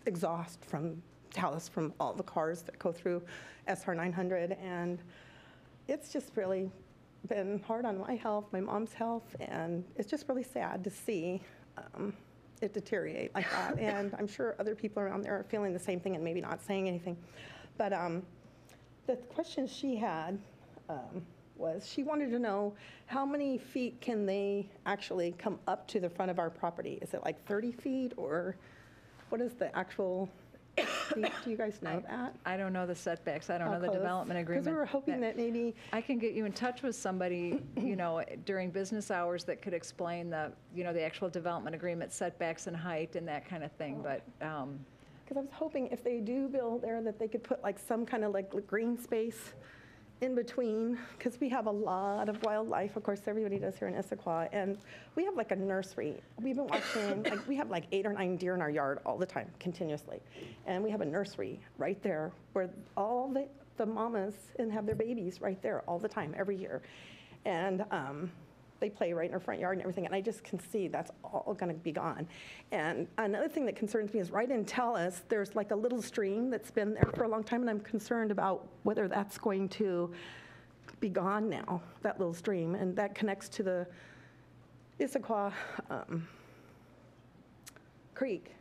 exhaust from Talis from all the cars that go through SR 900, and it's just really been hard on my health, my mom's health, and it's just really sad to see it deteriorate like that. And I'm sure other people around there are feeling the same thing and maybe not saying anything. But the question she had was she wanted to know how many feet can they actually come up to the front of our property? Is it like 30 feet, or what is the actual, do you guys know that? I don't know the setbacks. I don't How know the close? development agreement. Because we were hoping that maybe, I can get you in touch with somebody, during business hours that could explain the actual development agreement, setbacks and height and that kind of thing, but. because I was hoping if they do build there that they could put like some kind of like green space in between, because we have a lot of wildlife, of course everybody does here in Issaquah, and we have like a nursery. We've been watching, we have like 8 or 9 deer in our yard all the time, continuously. And we have a nursery right there where all the mamas have their babies right there all the time, every year. And they play right in our front yard and everything, and I just can see that's all gonna be gone. And another thing that concerns me is right in Talis, there's like a little stream that's been there for a long time, and I'm concerned about whether that's going to be gone now, that little stream, and that connects to the Issaquah Creek.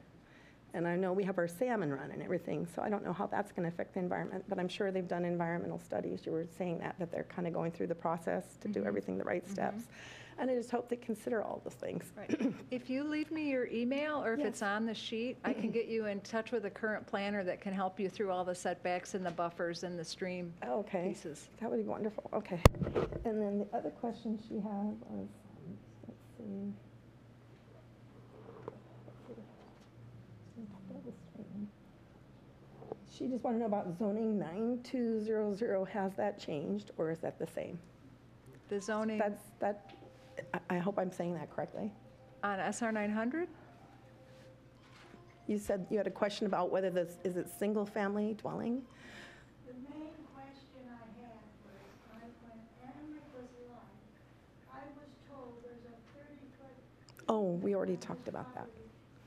And I know we have our salmon run and everything, so I don't know how that's going to affect the environment, but I'm sure they've done environmental studies. You were saying that they're kind of going through the process to do everything the right steps. And I just hope they consider all those things. Right. If you leave me your email, or if it's on the sheet, I can get you in touch with a current planner that can help you through all the setbacks and the buffers and the stream pieces. That would be wonderful. Okay. And then the other question she had was, let's see. She just wanted to know about zoning 9200. Has that changed, or is that the same? The zoning I hope I'm saying that correctly. on SR 900? You said you had a question about whether is it single-family dwelling? The main question I had was, when Emmerich was alive, I was told there's a 30-foot Oh, we already talked about that.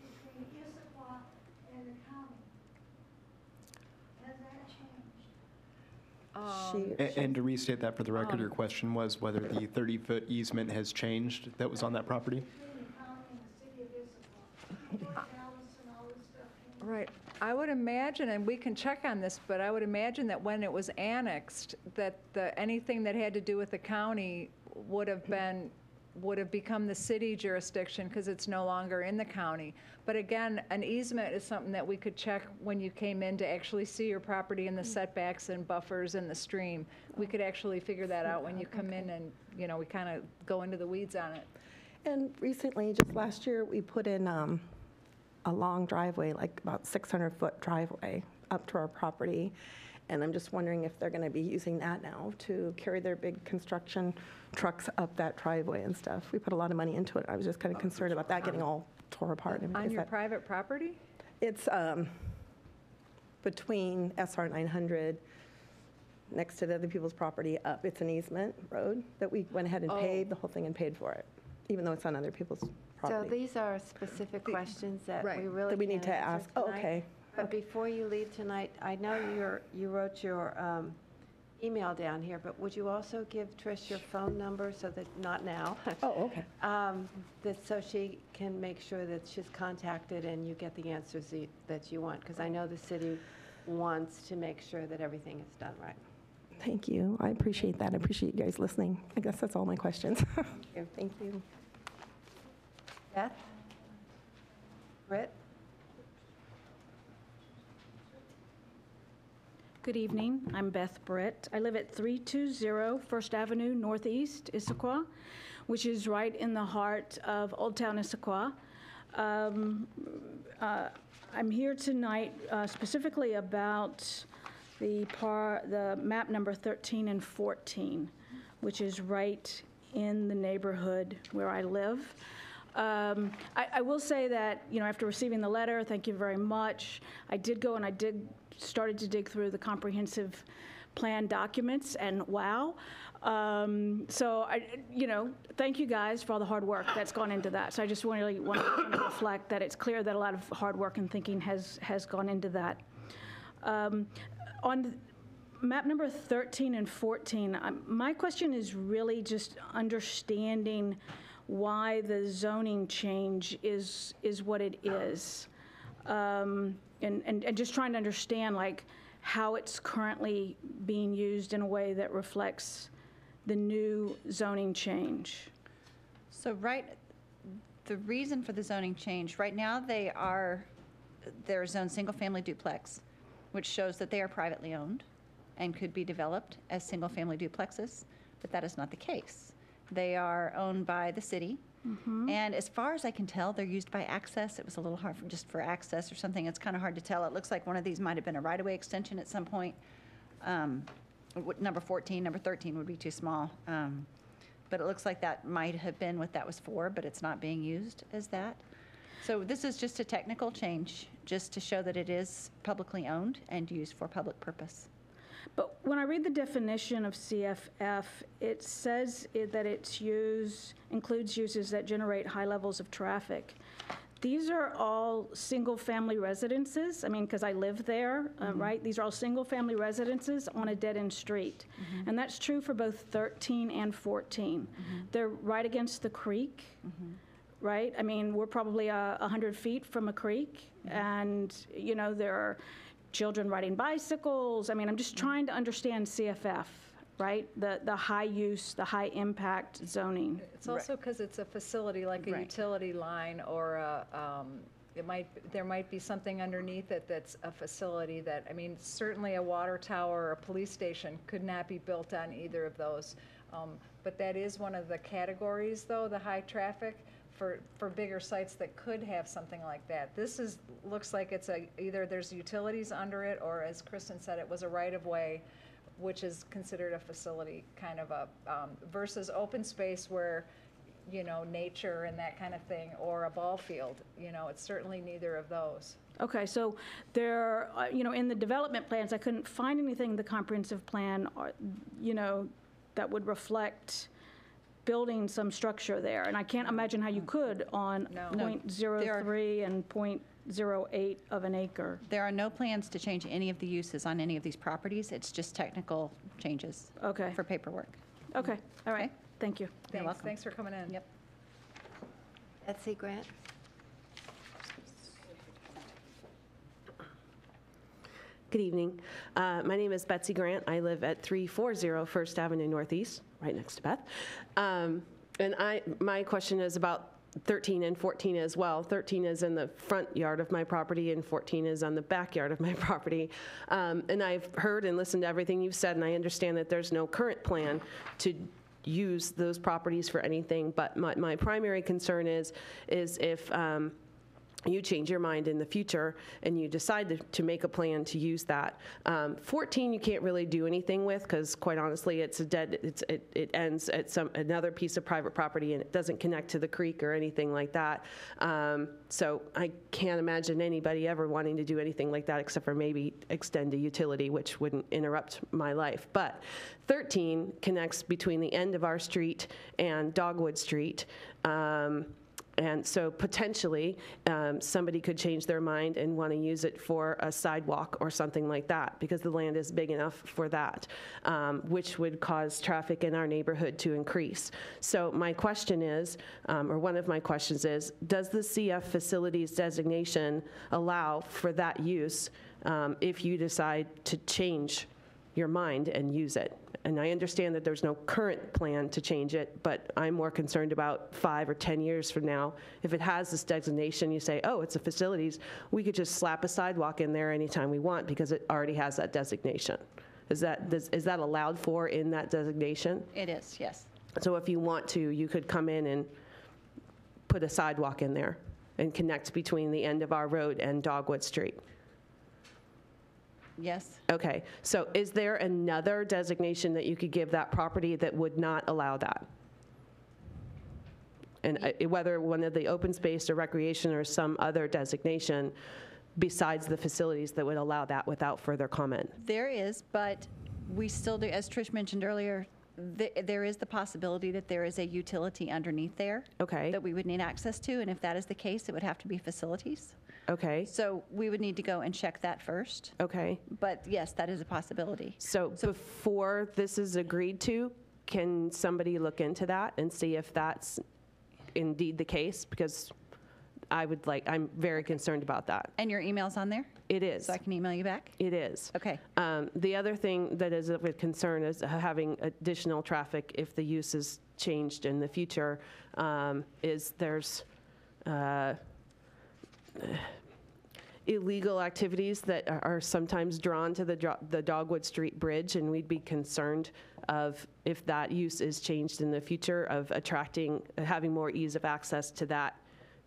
between Issaquah and the county. Has that changed? And to restate that for the record, your question was whether the 30-foot easement has changed that was on that property? Between the county and the city of Issaquah. Before Dallas and all this stuff came. Right. I would imagine, and we can check on this, but I would imagine that when it was annexed, that anything that had to do with the county would have become the city jurisdiction because it's no longer in the county. But again, an easement is something that we could check when you came in to actually see your property and the setbacks and buffers and the stream. We could actually figure that out when you come in and, you know, we kind of go into the weeds on it. And recently, just last year, we put in a long driveway, like about 600-foot driveway up to our property. And I'm just wondering if they're going to be using that now to carry their big construction trucks up that driveway and stuff. We put a lot of money into it. I was just kind of concerned about that getting all tore apart. On your private property? It's between SR 900, next to the other people's property up. It's an easement road that we went ahead and paved the whole thing and paid for it, even though it's on other people's So property. these are specific questions that Right. we really That we need can't to answer ask. Oh, tonight. okay. But before you leave tonight, I know you wrote your email down here, but would you also give Trish your phone number so that, not now, Oh, okay. so she can make sure that she's contacted and you get the answers that you want? Because I know the city wants to make sure that everything is done right. Thank you. I appreciate that. I appreciate you guys listening. I guess that's all my questions. Thank you. Beth? Britt? Good evening. I'm Beth Britt. I live at 320 First Avenue Northeast, Issaquah, which is right in the heart of Old Town Issaquah. I'm here tonight specifically about the map number 13 and 14, which is right in the neighborhood where I live. I will say that, you know, after receiving the letter, thank you very much. I did go and started to dig through the comprehensive plan documents, and wow. So, thank you guys for all the hard work that's gone into that. So I just really want to reflect that it's clear that a lot of hard work and thinking has gone into that. On map number 13 and 14, my question is really just understanding why the zoning change is what it is. And just trying to understand, like, how it's currently being used in a way that reflects the new zoning change. So the reason for the zoning change, right now they're zoned single-family duplex, which shows that they are privately owned and could be developed as single-family duplexes, but that is not the case. They are owned by the city. Mm-hmm. And as far as I can tell, they're used by access. It was a little hard just for access or something. It's kind of hard to tell. It looks like one of these might have been a right-of-way extension at some point. Number 14, number 13 would be too small. But it looks like that might have been what that was for, but it's not being used as that. So this is just a technical change, just to show that it is publicly owned and used for public purpose. But when I read the definition of CFF, it says that includes uses that generate high levels of traffic. These are all single-family residences. I mean, because I live there, right? These are all single-family residences on a dead-end street. Mm-hmm. And that's true for both 13 and 14. Mm-hmm. They're right against the creek, Mm-hmm. right? I mean, we're probably 100 feet from a creek, and, you know, there are children riding bicycles. I mean, I'm just trying to understand CFF, right? The high use, the high impact zoning. It's also because it's a facility like a Right. utility line or there might be something underneath it that's a facility that, I mean, certainly a water tower or a police station could not be built on either of those. But that is one of the categories, though, the high traffic for bigger sites that could have something like that. This looks like it's either there's utilities under it, or as Kristen said, it was a right-of-way, which is considered a facility kind of versus open space where, you know, nature and that kind of thing, or a ball field. You know, it's certainly neither of those. Okay, so there, in the development plans, I couldn't find anything in the comprehensive plan, that would reflect building some structure there. And I can't imagine how you could on No. 0.03 and 0.08 of an acre. There are no plans to change any of the uses on any of these properties. It's just technical changes Okay, for paperwork. okay, all right, thank you. Thanks. Thanks for coming in. Yep. Betsy Grant? Good evening. My name is Betsy Grant. I live at 340 First Avenue Northeast, right next to Beth. And my question is about 13 and 14 as well. 13 is in the front yard of my property, and 14 is on the backyard of my property. And I've heard and listened to everything you've said, and I understand that there's no current plan to use those properties for anything. But my primary concern is if you change your mind in the future and you decide to make a plan to use that. 14 you can't really do anything with, because quite honestly it ends at another piece of private property and it doesn't connect to the creek or anything like that. So I can't imagine anybody ever wanting to do anything like that except for maybe extend a utility, which wouldn't interrupt my life. But 13 connects between the end of our street and Dogwood Street. And so potentially somebody could change their mind and want to use it for a sidewalk or something like that, because the land is big enough for that, which would cause traffic in our neighborhood to increase. So my question is, or one of my questions is, does the CF facilities designation allow for that use if you decide to change your mind and use it? And I understand that there's no current plan to change it, but I'm more concerned about 5 or 10 years from now. If it has this designation, you say, oh, it's a facilities, we could just slap a sidewalk in there anytime we want because it already has that designation. Is that allowed for in that designation? It is, yes. So if you want to, you could come in and put a sidewalk in there and connect between the end of our road and Dogwood Street. Yes. Okay, so is there another designation that you could give that property that would not allow that? And whether one of the open space or recreation or some other designation besides the facilities that would allow that without further comment? There is, but we still do, as Trish mentioned earlier, there is the possibility that there is a utility underneath there. Okay. That we would need access to, and if that is the case, it would have to be facilities. Okay. So we would need to go and check that first. Okay. But yes, that is a possibility. So before this is agreed to, can somebody look into that and see if that's indeed the case? Because I'm very concerned about that. And your email's on there? It is. So I can email you back? It is. Okay. The other thing that is of concern is having additional traffic if the use is changed in the future, is there's illegal activities that are sometimes drawn to the Dogwood Street Bridge, and we'd be concerned of if that use is changed in the future of having more ease of access to that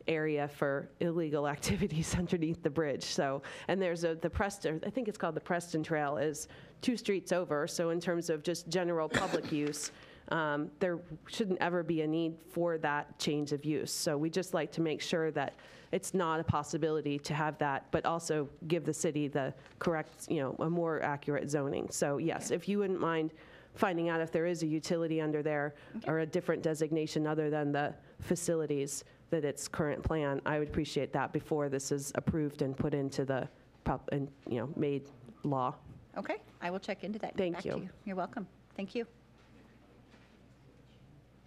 area for illegal activities underneath the bridge. So, and there's the Preston, I think it's called the Preston Trail, is 2 streets over. So in terms of just general public use, there shouldn't ever be a need for that change of use. So we just like to make sure that it's not a possibility to have that, but also give the city the correct, a more accurate zoning. So yes, if you wouldn't mind finding out if there is a utility under there or a different designation other than the facilities that its current plan, I would appreciate that before this is approved and put into the, made law. Okay, I will check into that. and get Thank back you. to You're welcome. Thank you.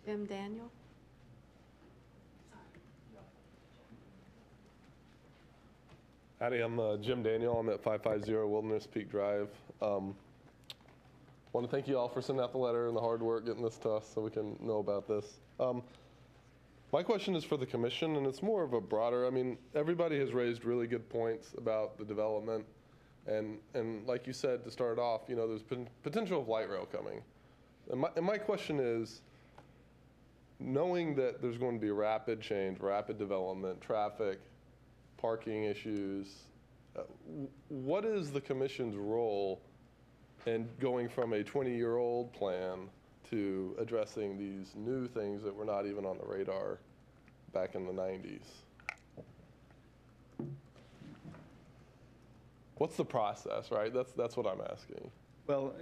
Jim Daniel? Howdy, I'm Jim Daniel. I'm at 550 Wilderness Peak Drive. Want to thank you all for sending out the letter and the hard work getting this to us so we can know about this. My question is for the commission, and it's more of a broader, everybody has raised really good points about the development, and like you said, to start off, there's potential of light rail coming. And my question is, knowing that there's going to be rapid change, rapid development, traffic, parking issues, what is the commission's role in going from a 20-year-old plan to addressing these new things that were not even on the radar back in the 90s? What's the process, right? That's what I'm asking. Well,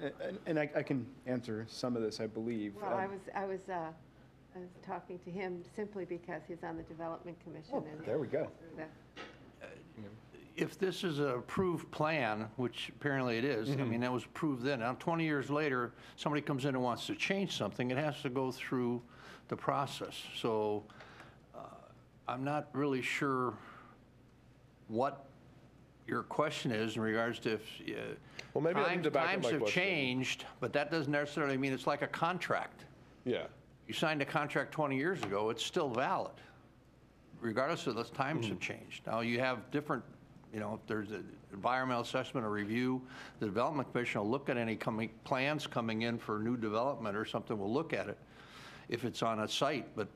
and I can answer some of this, I believe. Well, I was talking to him simply because he's on the Development Commission. Oh, there we go. If this is an approved plan, which apparently it is, that was approved then. Now, 20 years later, somebody comes in and wants to change something, it has to go through the process. So I'm not really sure what your question is in regards to if Well, maybe I need to back up times my have question. changed, but that doesn't necessarily mean it's like a contract. Yeah. You signed a contract 20 years ago, it's still valid, regardless of the times have changed. Now, you have different, if there's an environmental assessment or review, the Development Commission will look at any plans coming in for new development or something, we'll look at it if it's on a site, but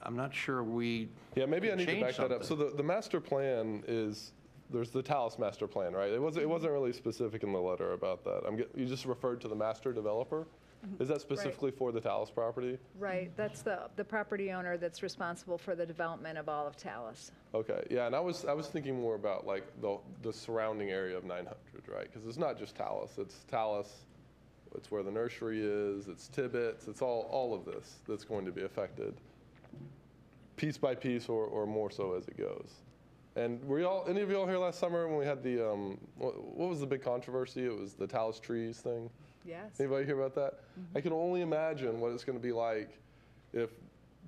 I'm not sure we Yeah, maybe I can need to change back that up. So something. the master plan is, there's the Talus master plan, right? It wasn't really specific in the letter about that. You just referred to the master developer? Is that specifically for the Talus property? Right, that's the property owner that's responsible for the development of all of Talus. Okay, yeah, and I was thinking more about like the surrounding area of 900, right? Because it's not just Talus, it's Talus, it's where the nursery is, it's Tibbetts, it's all of this that's going to be affected, piece by piece or more so as it goes. And were any of y'all here last summer when we had the, what was the big controversy? It was the Talus trees thing. Yes. Anybody hear about that? I can only imagine what it's going to be like if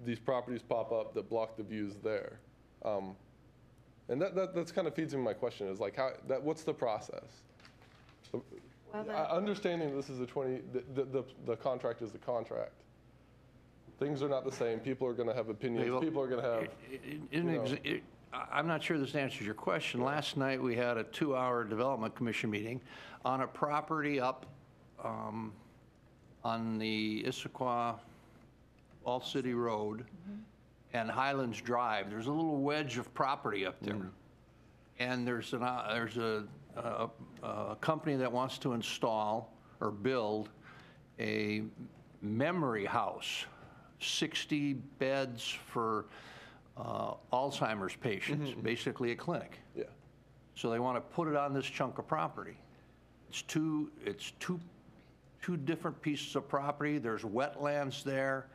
these properties pop up that block the views there. And that's kind of feeds into my question is like, what's the process? Understanding this is the contract is the contract. Things are not the same. People are going to have opinions. People are going to have. I'm not sure this answers your question. Last night we had a 2-hour Development Commission meeting on a property up on the Issaquah All City Road and Highlands Drive. There's a little wedge of property up there. And there's a company that wants to install or build a memory house, 60 beds for Alzheimer's patients, basically a clinic. Yeah. So they want to put it on this chunk of property. It's two different pieces of property. There's wetlands there.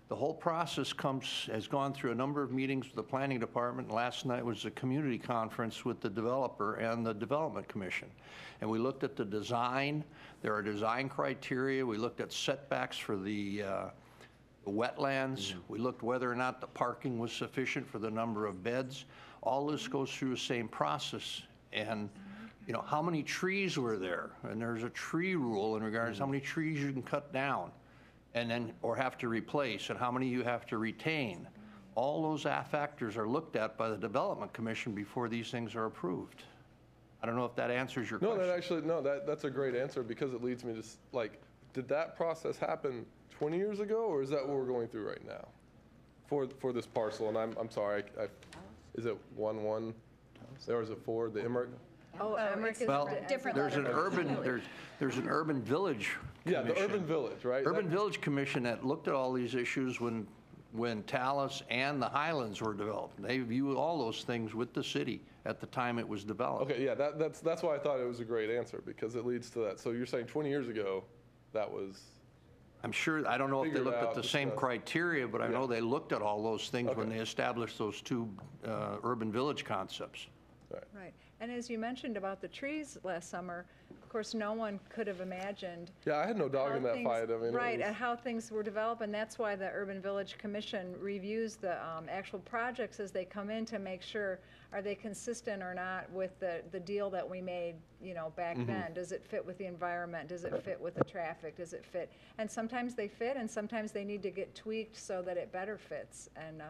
The whole process has gone through a number of meetings with the Planning Department. Last night was a community conference with the developer and the Development Commission. And we looked at the design. There are design criteria. We looked at setbacks for the wetlands. We looked whether or not the parking was sufficient for the number of beds. All this goes through the same process. And how many trees were there? And there's a tree rule in regards to how many trees you can cut down or have to replace, and how many you have to retain. All those factors are looked at by the Development Commission before these things are approved. I don't know if that answers your question. That's a great answer because it leads me to did that process happen 20 years ago, or is that what we're going through right now for this parcel? And I'm sorry, is it 1-1? Or is it 4? The Emmerich? Oh, Emmerich is different. There's an urban village. Yeah, the urban village, right? Urban Village Commission that looked at all these issues when Talus and the Highlands were developed. They viewed all those things with the city at the time it was developed. Okay, yeah, that's why I thought it was a great answer because it leads to that. So you're saying 20 years ago, that was. I'm sure, I don't know if they looked at the same criteria, but I know they looked at all those things when they established those two urban village concepts. Right. And as you mentioned about the trees last summer, of course, no one could have imagined. Yeah, I had no dog in that fight. Right, and how things were developed, and that's why the Urban Village Commission reviews the actual projects as they come in to make sure, are they consistent or not with the deal that we made, back then? Does it fit with the environment? Does it fit with the traffic? Does it fit? And sometimes they fit, and sometimes they need to get tweaked so that it better fits. And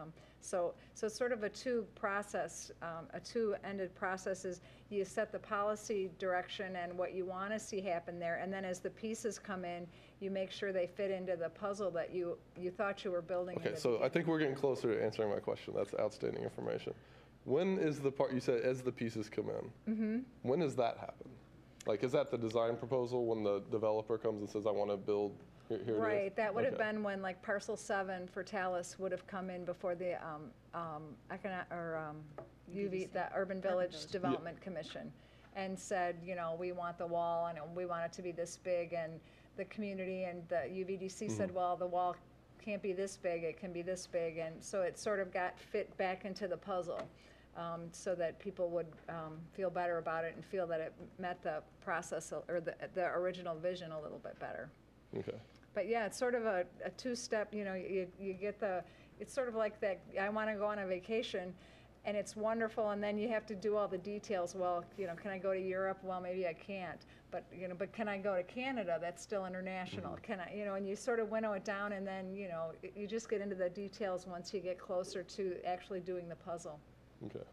so it's sort of a two-ended process is you set the policy direction and what you want to see happen there, and then as the pieces come in, you make sure they fit into the puzzle that you thought you were building. Okay, so I think we're getting closer to answering my question. That's outstanding information. When is the part, you said as the pieces come in, when does that happen? Like, is that the design proposal when the developer comes and says, I want to build, here Right, it is? that would have been when like parcel 7 for Talus would have come in before the the Urban Village Development Commission and said, we want the wall and we want it to be this big, and the community and the UVDC said, well, the wall can't be this big, it can be this big, and so it sort of got fit back into the puzzle. So that people would feel better about it and feel that it met the process or the original vision a little bit better. Okay. But yeah, it's sort of a two-step, you get it's sort of like that, I want to go on a vacation, and it's wonderful, and then you have to do all the details. Well, can I go to Europe? Well, maybe I can't, but can I go to Canada? That's still international. Can I, and you sort of winnow it down, and then, you just get into the details once you get closer to actually doing the puzzle. Okay.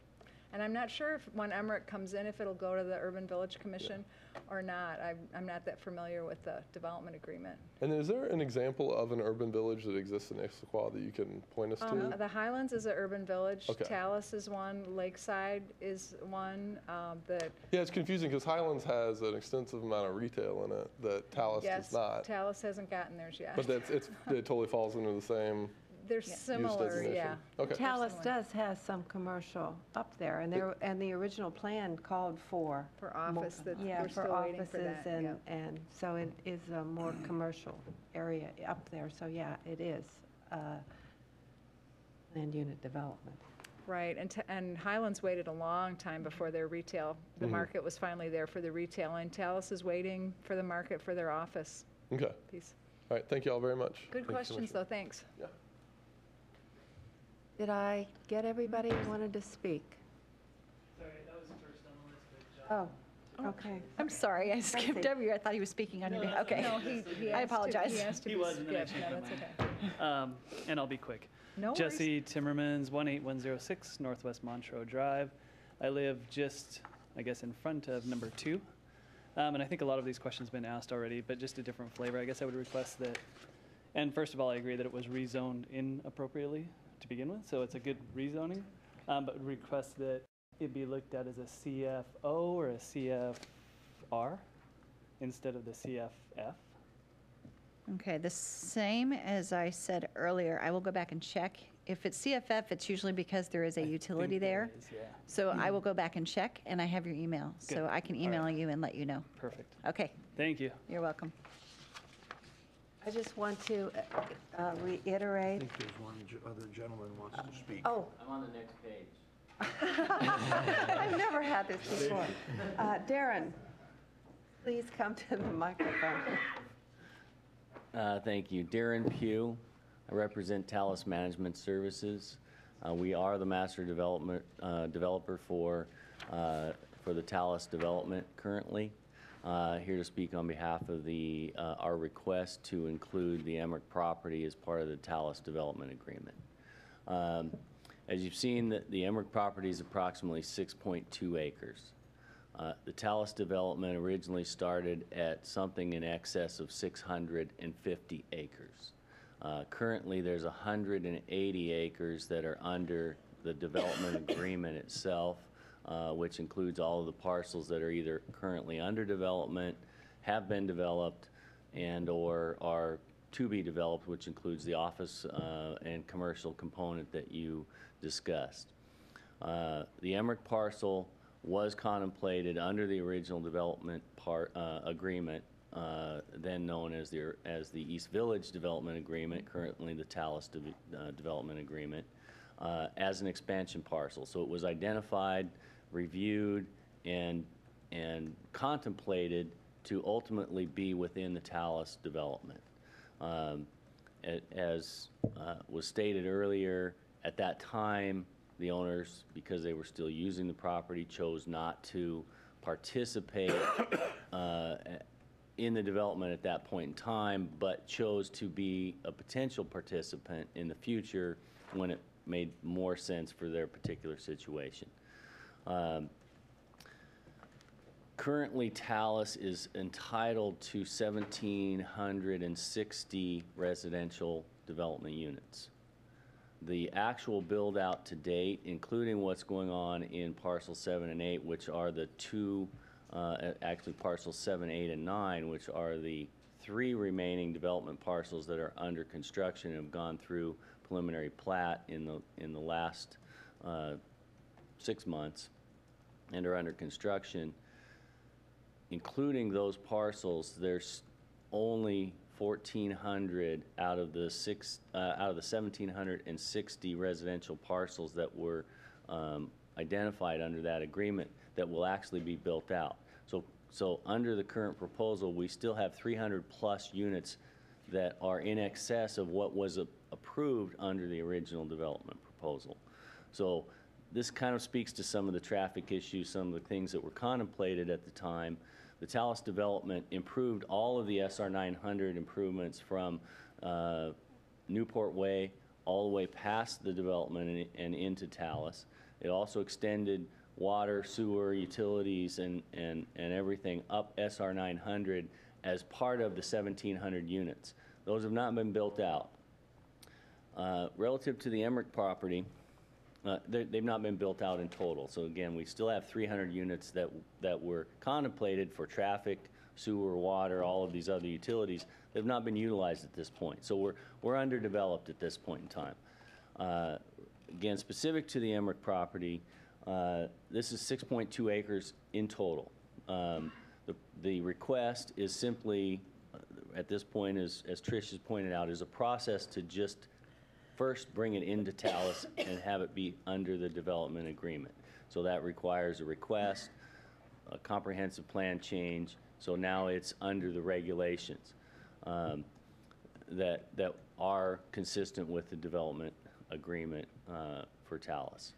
And I'm not sure if when Emmerich comes in, if it'll go to the Urban Village Commission or not. I'm not that familiar with the development agreement. And is there an example of an urban village that exists in Issaquah that you can point us to? The Highlands is an urban village. Okay. Talus is one. Lakeside is one. Yeah, it's confusing because Highlands has an extensive amount of retail in it that Talus does not. Yes, Talus hasn't gotten theirs yet. But it totally falls under the same. They're similar, designation. yeah. Okay. Talus does have some commercial up there, and the original plan called for office, that yeah, we're for still waiting for offices that. and so it is a more commercial area up there. So yeah, it is land unit development. Right, and Highlands waited a long time before their retail. The market was finally there for the retail, and Talus is waiting for the market for their office Okay. piece. All right. Thank you all very much. Good questions, though. Thanks. Yeah. Did I get everybody who wanted to speak? Sorry, that was first on the list, but Oh, okay. I'm sorry, I skipped over you. I thought he was speaking on your behalf. Okay. No, he I asked apologize. He asked to He be was, and then I skipped. changed No, my that's mind. okay. And I'll be quick. No worries. Jesse Timmermans, 18106 Northwest Montreux Drive. I live just, I guess, in front of number 2. And I think a lot of these questions have been asked already, but just a different flavor. I guess I would request that, and first of all, I agree that it was rezoned inappropriately to begin with, so it's a good rezoning, but would request that it be looked at as a CFO or a CFR instead of the CFF. Okay, the same as I said earlier, I will go back and check. If it's CFF, it's usually because there is a utility think there. is, yeah. So I will go back and check, and I have your email. So Good. I can All email right. you and let you know. Perfect. Okay, Thank you. you're welcome. I just want to I reiterate. think there's one other gentleman wants to speak. Oh, I'm on the next page. I've never had this before. Darren, please come to the microphone. Thank you. Darren Pugh. I represent Talus Management Services. We are the master developer for the Talus development currently. Here to speak on behalf of our request to include the Emmerich property as part of the Talus development agreement. As you've seen, the Emmerich property is approximately 6.2 acres. The Talus development originally started at something in excess of 650 acres. Currently, there's 180 acres that are under the development agreement itself, which includes all of the parcels that are either currently under development, have been developed, and or are to be developed, which includes the office and commercial component that you discussed. The Emmerich parcel was contemplated under the original development agreement, then known as the East Village Development Agreement, currently the Talus Development Agreement, as an expansion parcel. So it was identified, reviewed, and contemplated to ultimately be within the Talus development. As was stated earlier, at that time, the owners, because they were still using the property, chose not to participate in the development at that point in time, but chose to be a potential participant in the future when it made more sense for their particular situation. Currently, Talus is entitled to 1,760 residential development units. The actual build out to date, including what's going on in parcel 7 and 8, which are the two, actually parcels 7, 8, and 9, which are the 3 remaining development parcels that are under construction and have gone through preliminary plat in the last 6 months and are under construction. Including those parcels, there's only 1,400 out of the 1,760 residential parcels that were identified under that agreement that will actually be built out. So under the current proposal, we still have 300 plus units that are in excess of what was approved under the original development proposal. So this kind of speaks to some of the traffic issues, some of the things that were contemplated at the time. The Talus development improved all of the SR 900 improvements from Newport Way all the way past the development and into Talus. It also extended water, sewer, utilities, and everything up SR 900 as part of the 1,700 units. Those have not been built out. Relative to the Emmerich property, they've not been built out in total. So again, we still have 300 units that were contemplated for traffic, sewer, water, all of these other utilities. They've not been utilized at this point. So we're underdeveloped at this point in time. Again, specific to the Emmerich property, this is 6.2 acres in total. The request is simply, at this point, as Trish has pointed out, is a process to just first bring it into Talus and have it be under the development agreement. So that requires a request, a comprehensive plan change, so now it's under the regulations that are consistent with the development agreement for Talus.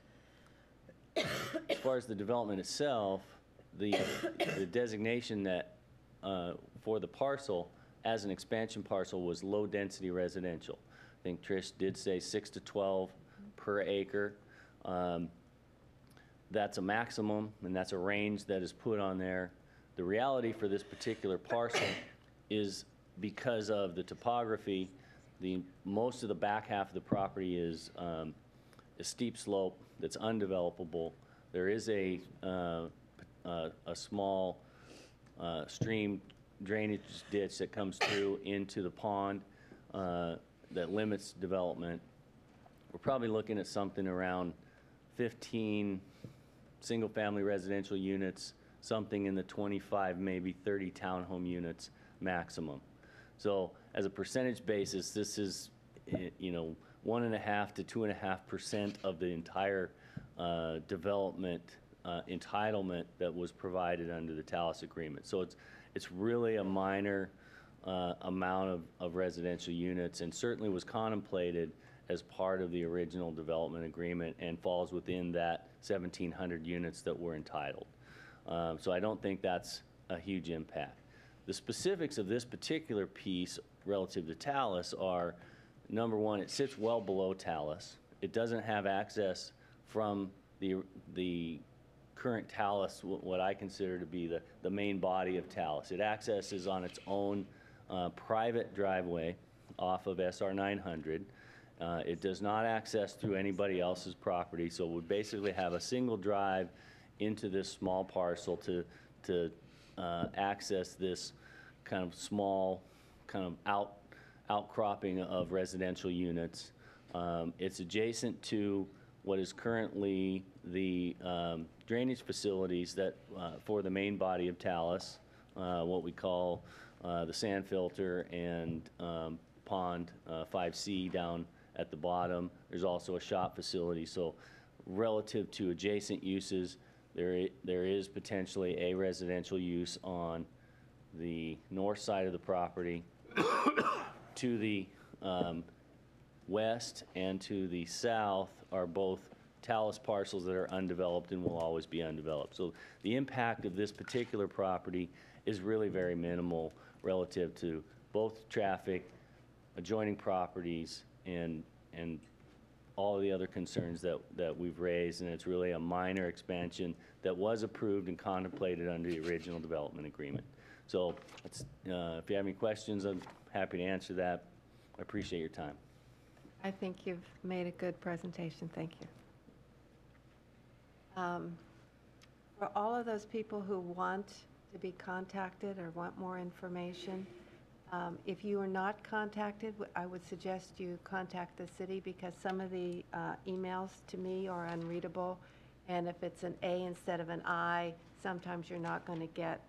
As far as the development itself, the designation that for the parcel as an expansion parcel was low-density residential. I think Trish did say 6 to 12 per acre. That's a maximum, and that's a range that is put on there. The reality for this particular parcel is because of the topography, most of the back half of the property is a steep slope that's undevelopable. There is a small stream drainage ditch that comes through into the pond that limits development. We're probably looking at something around 15 single-family residential units, something in the 25, maybe 30 townhome units maximum. So as a percentage basis, this is, 1.5 to 2.5% of the entire development entitlement that was provided under the Talus agreement. So it's really a minor amount of residential units, and certainly was contemplated as part of the original development agreement and falls within that 1,700 units that were entitled. So I don't think that's a huge impact. The specifics of this particular piece relative to Talus are, number one, it sits well below Talus. It doesn't have access from the current Talus, what I consider to be the main body of Talus. It accesses on its own private driveway off of SR 900. It does not access through anybody else's property, so it would basically have a single drive into this small parcel to access this kind of small, kind of outcropping of residential units. It's adjacent to what is currently the drainage facilities that for the main body of Talus, what we call the sand filter and pond 5C down at the bottom. There's also a shop facility. So relative to adjacent uses, there is potentially a residential use on the north side of the property. To the west and to the south are both Talus parcels that are undeveloped and will always be undeveloped. So the impact of this particular property is really very minimal relative to both traffic, adjoining properties, and all of the other concerns that we've raised, and it's really a minor expansion that was approved and contemplated under the original development agreement. So if you have any questions, I'm happy to answer that. I appreciate your time. I think you've made a good presentation. Thank you. For all of those people who want to be contacted or want more information, if you are not contacted, I would suggest you contact the city, because some of the emails to me are unreadable, and if it's an A instead of an I, sometimes you're not going to get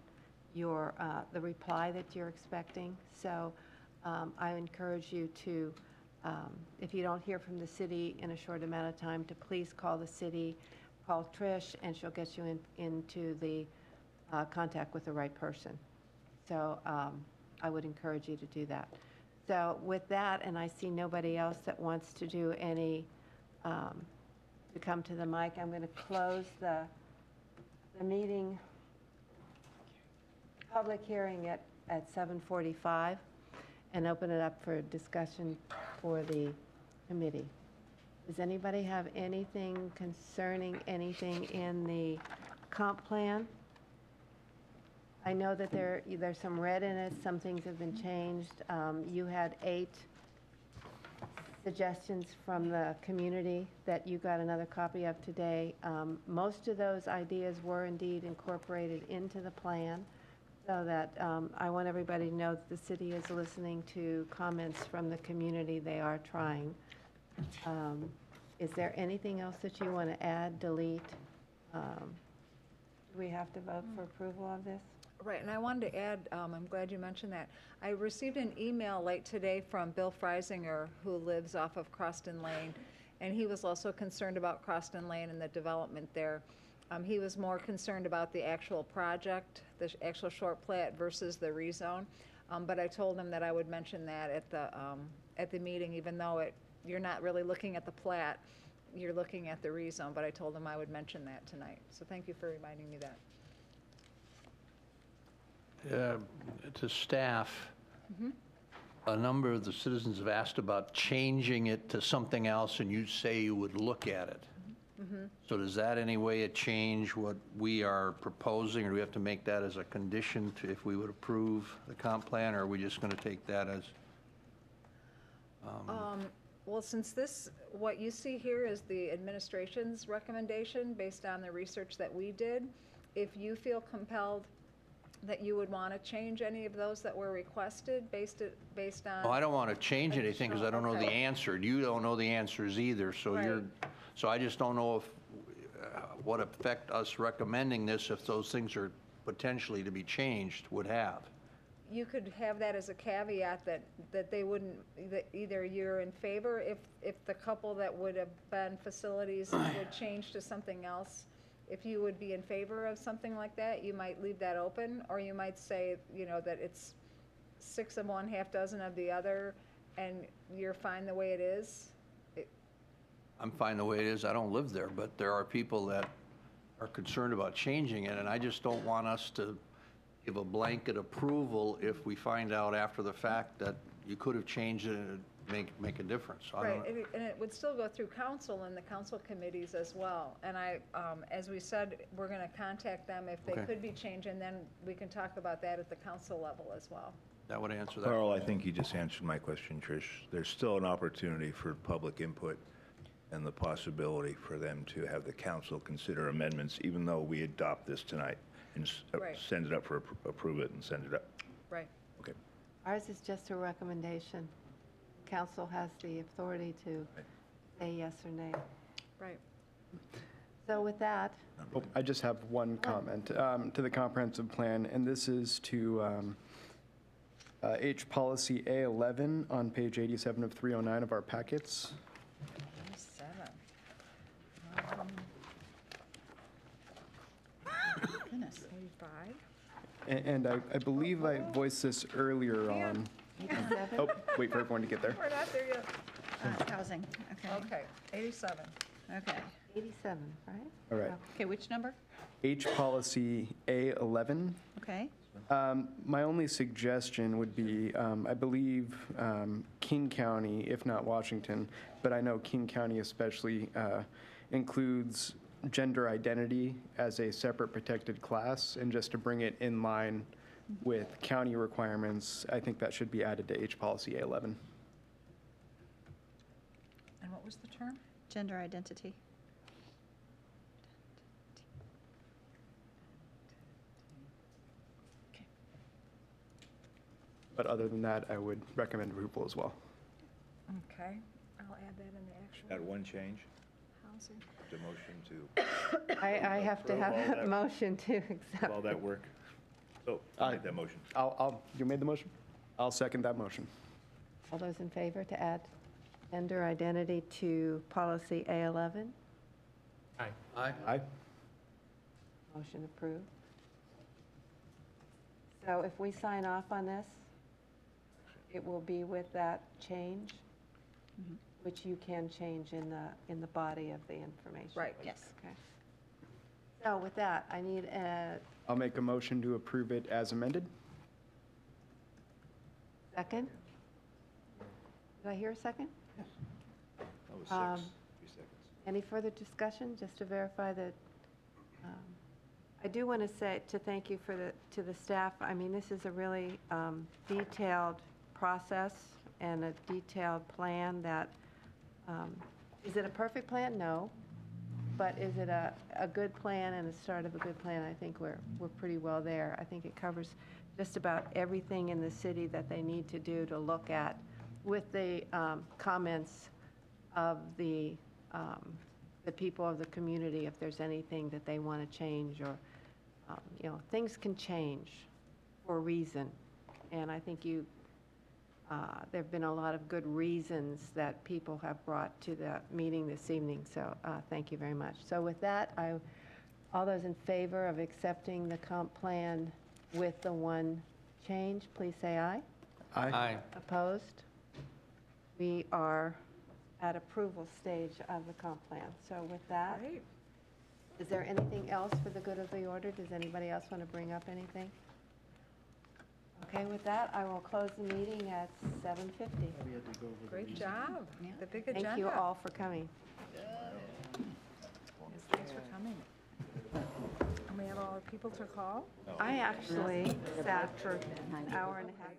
your the reply that you're expecting. So I encourage you to, if you don't hear from the city in a short amount of time, to please call the city, call Trish, and she'll get you into the contact with the right person. So I would encourage you to do that. So with that, and I see nobody else that wants to do any to come to the mic. I'm going to close the meeting, public hearing at 7:45 and open it up for discussion for the committee. Does anybody have anything concerning anything in the comp plan? I know that there's some red in it, some things have been changed. You had 8 suggestions from the community that you got another copy of today. Most of those ideas were indeed incorporated into the plan, so that I want everybody to know that the city is listening to comments from the community. They are trying. Is there anything else that you want to add, delete? Do we have to vote for approval of this? Right, and I wanted to add, I'm glad you mentioned that. I received an email late today from Bill Freisinger, who lives off of Croston Lane, and he was also concerned about Croston Lane and the development there. He was more concerned about the actual project, the actual short plat versus the rezone. But I told him that I would mention that at the meeting, even though you're not really looking at the plat, you're looking at the rezone. But I told him I would mention that tonight. So thank you for reminding me that. To staff, a number of the citizens have asked about changing it to something else, and you say you would look at it. So does that any way change what we are proposing, or do we have to make that as a condition to if we would approve the comp plan, or are we just going to take that as? Well, since what you see here is the administration's recommendation based on the research that we did, if you feel compelled that you would want to change any of those that were requested based on. Well, I don't want to change anything because I don't know the answer. You don't know the answers either, so so I just don't know if what effect us recommending this, if those things are potentially to be changed, would have. You could have that as a caveat that they wouldn't, that either you're in favor if the couple that would have been facilities would change to something else. If you would be in favor of something like that, you might leave that open, or you might say, that it's 6 of one, half dozen of the other, and you're fine the way it is. I'm fine the way it is. I don't live there, but there are people that are concerned about changing it, and I just don't want us to give a blanket approval if we find out after the fact that you could have changed it and make a difference. Right, and it would still go through council and the council committees as well. And as we said, we're going to contact them if they could be changed, and then we can talk about that at the council level as well. That would answer that. Carl, I think you just answered my question, Trish. There's still an opportunity for public input and the possibility for them to have the council consider amendments, even though we adopt this tonight and send it up for approve it and send it up. Right. Okay. Ours is just a recommendation. Council has the authority to say yes or nay. Right. So with that. Oh, I just have one comment to the comprehensive plan, and this is to H Policy A11 on page 87 of 309 of our packets. 87. Goodness. 85. And I believe I voiced this earlier on. Oh, wait for everyone to get there. We're not there yet. Housing, okay. Okay, 87. Okay. 87, right? All right. Okay, which number? H Policy A11. Okay. My only suggestion would be, I believe King County, if not Washington, but I know King County especially includes gender identity as a separate protected class, and just to bring it in line with county requirements, I think that should be added to H Policy A11. And what was the term? Gender identity. But other than that, I would recommend approval as well. Okay, I'll add that in the actual. Add one change, Housing. the motion to. I have to have a motion to accept. All that work. So, make that motion. You made the motion? I'll second that motion. All those in favor to add gender identity to policy A11? Aye. Aye. Motion approved. So if we sign off on this, it will be with that change? which you can change in the body of the information. Right. Yes. Okay. So with that, I need a I'll make a motion to approve it as amended. second. Did I hear a second? That was Um, 3 seconds. Any further discussion, just to verify that? I do want to say, to thank you to the staff. I mean, this is a really detailed process and a detailed plan that, is it a perfect plan? No. But is it a good plan and a start of a good plan? I think we're pretty well there. I think it covers just about everything in the city that they need to do to look at, with the comments of the people of the community, if there's anything that they want to change, or, things can change for a reason. And I think there have been a lot of good reasons that people have brought to the meeting this evening, so thank you very much. So with that, all those in favor of accepting the comp plan with the one change, please say aye. Aye. Opposed? We are at approval stage of the comp plan. So with that, Great. is there anything else for the good of the order? Does anybody else want to bring up anything? Okay, with that, I will close the meeting at 7:50. Great job. The big agenda. Thank you all for coming. Yes, thanks for coming. And we have all our people to call? I actually sat for an hour and a half.